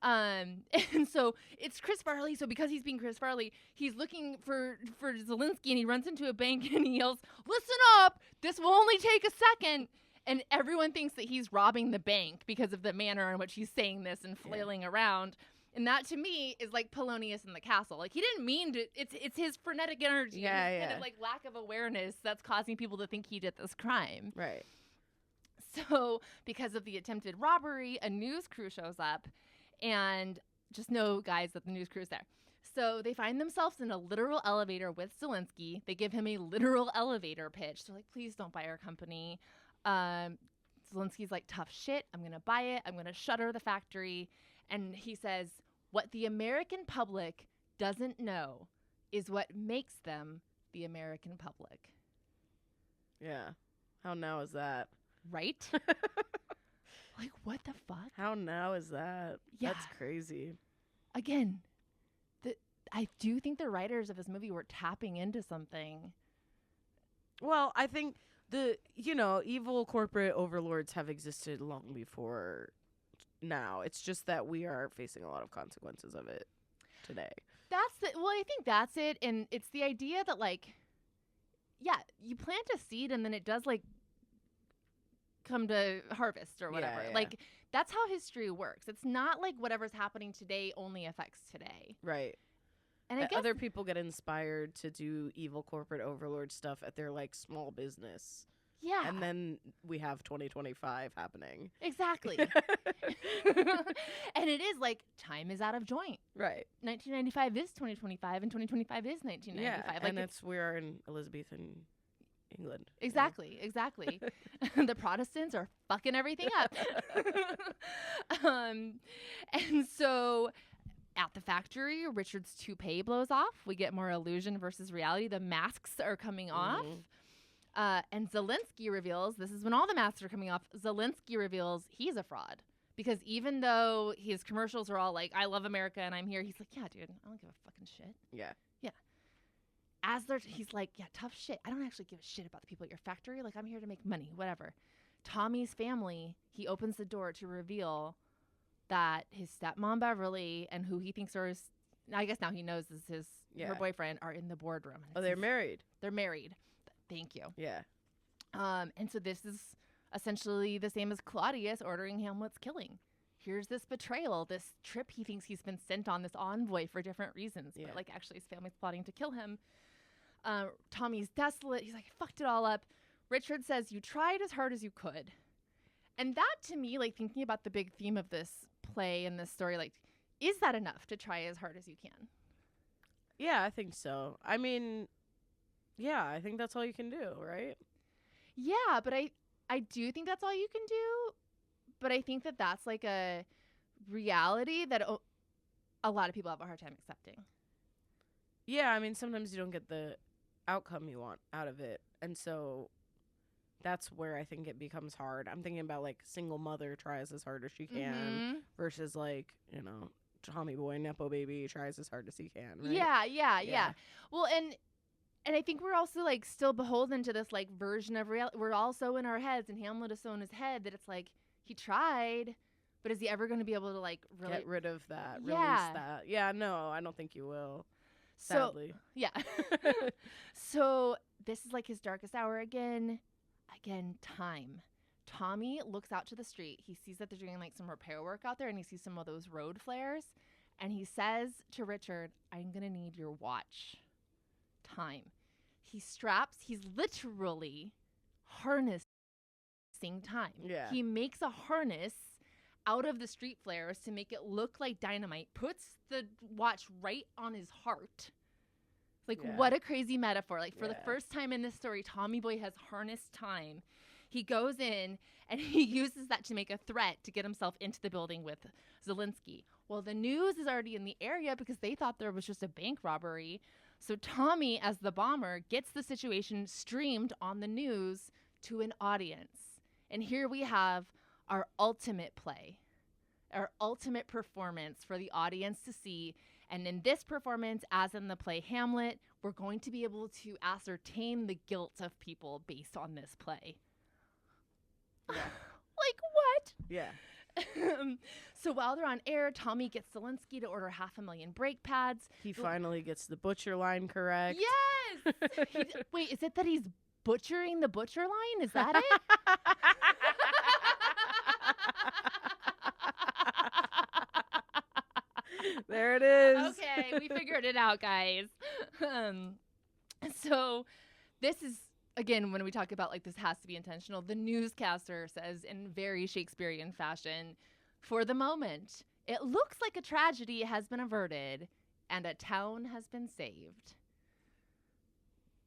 And so it's Chris Farley. So because he's being Chris Farley, he's looking for Zelensky, and he runs into a bank and he yells, "Listen up! This will only take a second." And everyone thinks that he's robbing the bank because of the manner in which he's saying this and flailing around. And that, to me, is like Polonius in the castle. Like, he didn't mean to. It's his frenetic energy, kind of like lack of awareness that's causing people to think he did this crime. Right. So because of the attempted robbery, a news crew shows up. And just know, guys, that the news crew is there. So they find themselves in a literal elevator with Zelensky. They give him a literal elevator pitch. They're like, please don't buy our company. Zelensky's like, tough shit. I'm going to buy it. I'm going to shutter the factory. And he says, what the American public doesn't know is what makes them the American public. Yeah. How now is that? Right? Like, what the fuck? How now is that? Yeah. That's crazy. Again, I do think the writers of this movie were tapping into something. Well, I think evil corporate overlords have existed long before now. It's just that we are facing a lot of consequences of it today. I think that's it. And it's the idea that, like, yeah, you plant a seed and then it does, like, come to harvest or whatever. Yeah. Like, that's how history works. It's not like whatever's happening today only affects today. Right. And I guess other people get inspired to do evil corporate overlord stuff at their, like, small business. Yeah. And then we have 2025 happening. Exactly. And it is like, time is out of joint. Right. 1995 is 2025 and 2025 is 1995. Yeah, like, and we are in Elizabethan England. Exactly. The Protestants are fucking everything up. And so at the factory, Richard's toupee blows off. We get more illusion versus reality. The masks are coming off. And Zelensky reveals, this is when all the masks are coming off, Zelensky reveals he's a fraud. Because even though his commercials are all like, I love America and I'm here, he's like, yeah, dude, I don't give a fucking shit. Yeah. He's like, yeah, tough shit. I don't actually give a shit about the people at your factory. Like, I'm here to make money, whatever. Tommy's family, he opens the door to reveal that his stepmom, Beverly, and who he thinks are I guess now he knows is her boyfriend, are in the boardroom. Oh, they're married. They're married. Thank you. Yeah. And so this is essentially the same as Claudius ordering Hamlet's killing. Here's this betrayal, this trip he thinks he's been sent on, this envoy for different reasons. Yeah. But, like, actually his family's plotting to kill him. Tommy's desolate. He's like, I fucked it all up. Richard says, you tried as hard as you could. And that, to me, like, thinking about the big theme of this play and this story, like, is that enough to try as hard as you can? Yeah, I think so. I mean, yeah, I think that's all you can do, right? Yeah, but I do think that's all you can do. But I think that that's, like, a reality that a lot of people have a hard time accepting. Yeah, I mean, sometimes you don't get the outcome you want out of it. And so that's where I think it becomes hard. I'm thinking about, like, single mother tries as hard as she can versus, like, Tommy boy, Nepo baby tries as hard as he can, right? Yeah. Well, and I think we're also, like, still beholden to this, like, version of reality. We're all so in our heads, and Hamlet is so in his head that it's like, he tried, but is he ever going to be able to, like, really get rid of that, Yeah. release that? Yeah, no, I don't think you will. Sadly. So, yeah. So this is, like, his darkest hour again. Time. Tommy looks out to the street. He sees that they're doing, like, some repair work out there, and he sees some of those road flares. And he says to Richard, I'm going to need your watch. Time. He's literally harnessing time. Yeah. He makes a harness out of the street flares to make it look like dynamite, puts the watch right on his heart. Like, what a crazy metaphor. Like, for the first time in this story, Tommy Boy has harnessed time. He goes in and he uses that to make a threat to get himself into the building with Zelensky. Well, the news is already in the area because they thought there was just a bank robbery. So Tommy, as the bomber, gets the situation streamed on the news to an audience. And here we have our ultimate play, our ultimate performance for the audience to see. And in this performance, as in the play Hamlet, we're going to be able to ascertain the guilt of people based on this play. Yeah. Like what? Yeah. So while they're on air, Tommy gets Zelensky to order 500,000 brake pads. He finally gets the butcher line correct. Yes! Wait, is it that he's butchering the butcher line? Is that it? There it is. Okay, we figured it out, guys. So this is, again, when we talk about like this has to be intentional, the newscaster says in very Shakespearean fashion, for the moment, it looks like a tragedy has been averted and a town has been saved.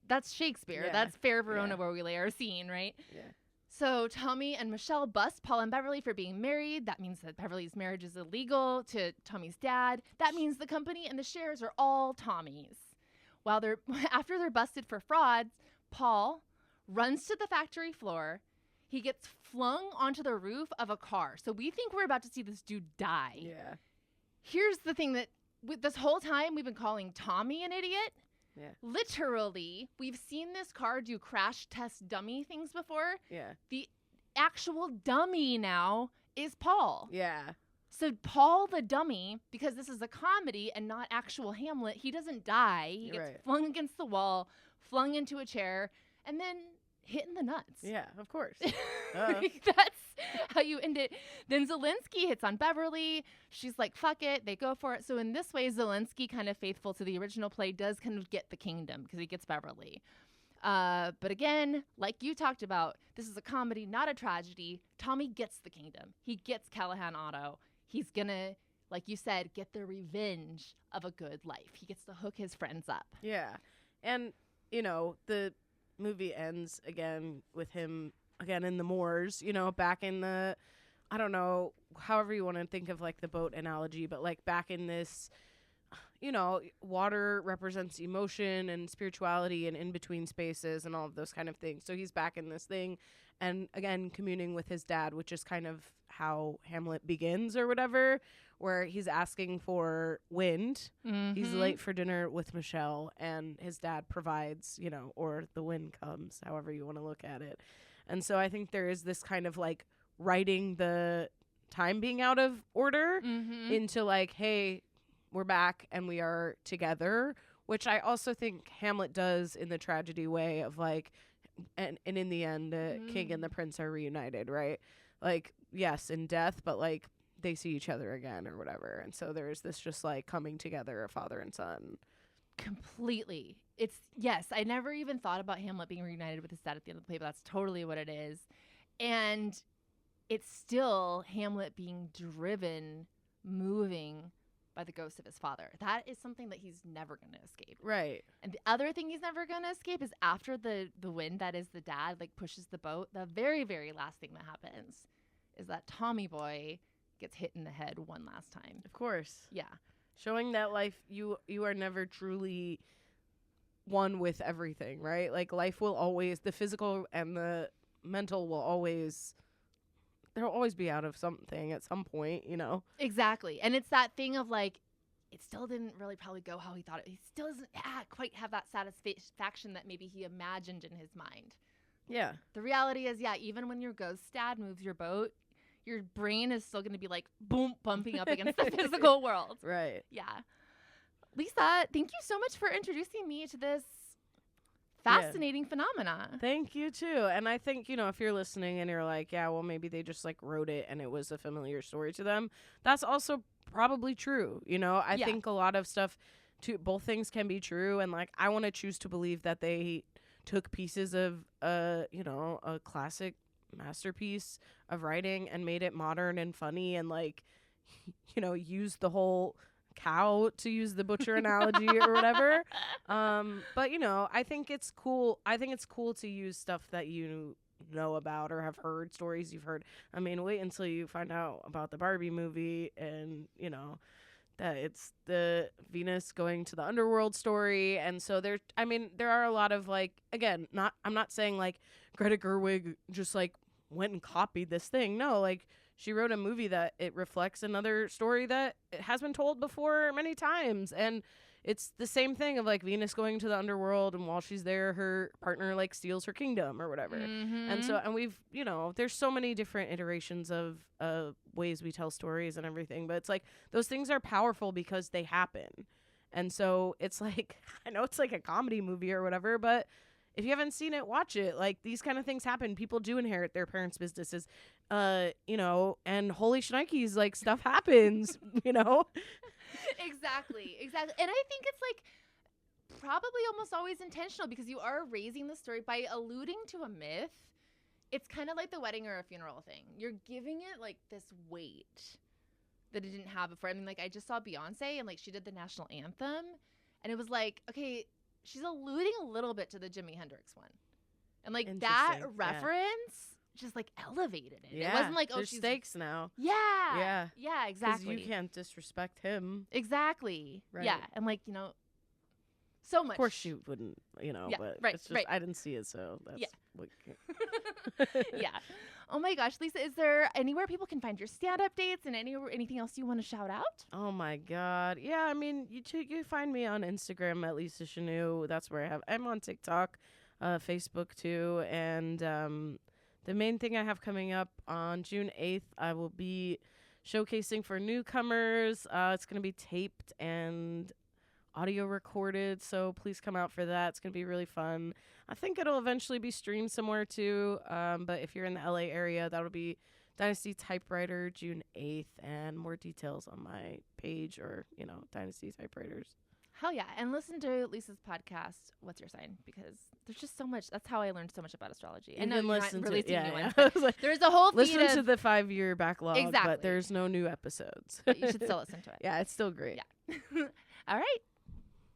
That's Shakespeare. Yeah. That's Fair Verona Yeah. where we lay our scene, right? Yeah. So Tommy and Michelle bust Paul and Beverly for being married. That means that Beverly's marriage is illegal to Tommy's dad. That means the company and the shares are all Tommy's. After they're busted for frauds, Paul runs to the factory floor. He gets flung onto the roof of a car. So we think we're about to see this dude die. Yeah. Here's the thing that this whole time we've been calling Tommy an idiot. Yeah. Literally, we've seen this car do crash test dummy things before. Yeah. The actual dummy now is Paul. Yeah. So Paul the dummy, because this is a comedy and not actual Hamlet, he doesn't die. He gets Right. flung against the wall, flung into a chair, and then hit in the nuts. Yeah, of course. Like, that's how you end it. Then Zelensky hits on Beverly. She's like, fuck it. They go for it. So in this way, Zelensky, kind of faithful to the original play, does kind of get the kingdom because he gets Beverly. But again, like you talked about, this is a comedy, not a tragedy. Tommy gets the kingdom. He gets Callahan Auto. He's going to, like you said, get the revenge of a good life. He gets to hook his friends up. Yeah. And, you know, the movie ends again with him again in the moors, you know, back in the, I don't know, however you want to think of like the boat analogy, but like back in this, you know, water represents emotion and spirituality and in between spaces and all of those kind of things. So he's back in this thing and again communing with his dad, which is kind of how Hamlet begins or whatever, where he's asking for wind. Mm-hmm. He's late for dinner with Michelle and his dad provides, you know, or the wind comes, however you want to look at it. And so I think there is this kind of like writing the time being out of order into like, hey, we're back and we are together, which I also think Hamlet does in the tragedy way of like, and in the end, king and the prince are reunited, right? Like, yes, in death, but like they see each other again or whatever. And so there's this just like coming together of father and son. Completely. It's, yes, I never even thought about Hamlet being reunited with his dad at the end of the play, but that's totally what it is. And it's still Hamlet being driven, moving by the ghost of his father. That is something that he's never going to escape. Right. And the other thing he's never going to escape is after the wind, that is the dad, like pushes the boat, the very, very last thing that happens is that Tommy boy gets hit in the head one last time. Of course. Yeah. Showing that life, you are never truly one with everything, right? Like life will always, the physical and the mental will always, there'll always be out of something at some point, you know? Exactly. And it's that thing of like, it still didn't really probably go how he thought it. He still doesn't quite have that satisfaction that maybe he imagined in his mind. Yeah. The reality is, yeah, even when your ghost dad moves your boat, your brain is still going to be like, boom, bumping up against the physical world. Right. Yeah. Lisa, thank you so much for introducing me to this fascinating phenomena. Thank you too. And I think, you know, if you're listening and you're like, yeah, well, maybe they just like wrote it and it was a familiar story to them, that's also probably true. You know, I think a lot of stuff both things can be true. And like, I want to choose to believe that they took pieces of, you know, a classic masterpiece of writing and made it modern and funny and like, you know, used the whole cow to use the butcher analogy or whatever. But you know, I think it's cool to use stuff that you know about or have heard, stories you've heard. I mean, wait until you find out about the Barbie movie and, you know, that it's the Venus going to the underworld story. And so there are a lot of like, again, I'm not saying like Greta Gerwig just like went and copied this thing. No, like she wrote a movie that it reflects another story that it has been told before many times. And it's the same thing of like Venus going to the underworld, and while she's there, her partner like steals her kingdom or whatever. And so, and we've, there's so many different iterations of ways we tell stories and everything, but it's like those things are powerful because they happen. And so it's like, I know it's like a comedy movie or whatever, but if you haven't seen it, watch it. Like, these kind of things happen. People do inherit their parents' businesses, and holy shnikes, like, stuff happens, Exactly. And I think it's like probably almost always intentional, because you are raising the story by alluding to a myth. It's kind of like the wedding or a funeral thing. You're giving it like this weight that it didn't have before. I mean, like, I just saw Beyonce and like she did the national anthem, and it was like, okay, she's alluding a little bit to the Jimi Hendrix one. And like that reference just like elevated it. Yeah. It wasn't like, oh, there's she's stakes now. Yeah, exactly. You can't disrespect him. Exactly. Right. Yeah. And like, so much. Of course she wouldn't, but right, it's just, right. I didn't see it, so that's Yeah. Oh my gosh, Lisa, is there anywhere people can find your stand-up dates and anything else you want to shout out? Oh my God. Yeah, I mean, you find me on Instagram at Lisa Chanoux. That's where I'm on TikTok, Facebook too, and the main thing I have coming up on June 8th, I will be showcasing for newcomers. It's going to be taped and audio recorded, so please come out for that. It's going to be really fun. I think it'll eventually be streamed somewhere too, but if you're in the LA area, that'll be Dynasty Typewriter, June 8th, and more details on my page or, Dynasty Typewriters. Hell yeah. And listen to Lisa's podcast, What's Your Sign? Because there's just so much. That's how I learned so much about astrology. And then listen to it. Yeah. There's a whole feed listen to the 5-year backlog, Exactly. but there's no new episodes. But you should still listen to it. Yeah, it's still great. Yeah. All right.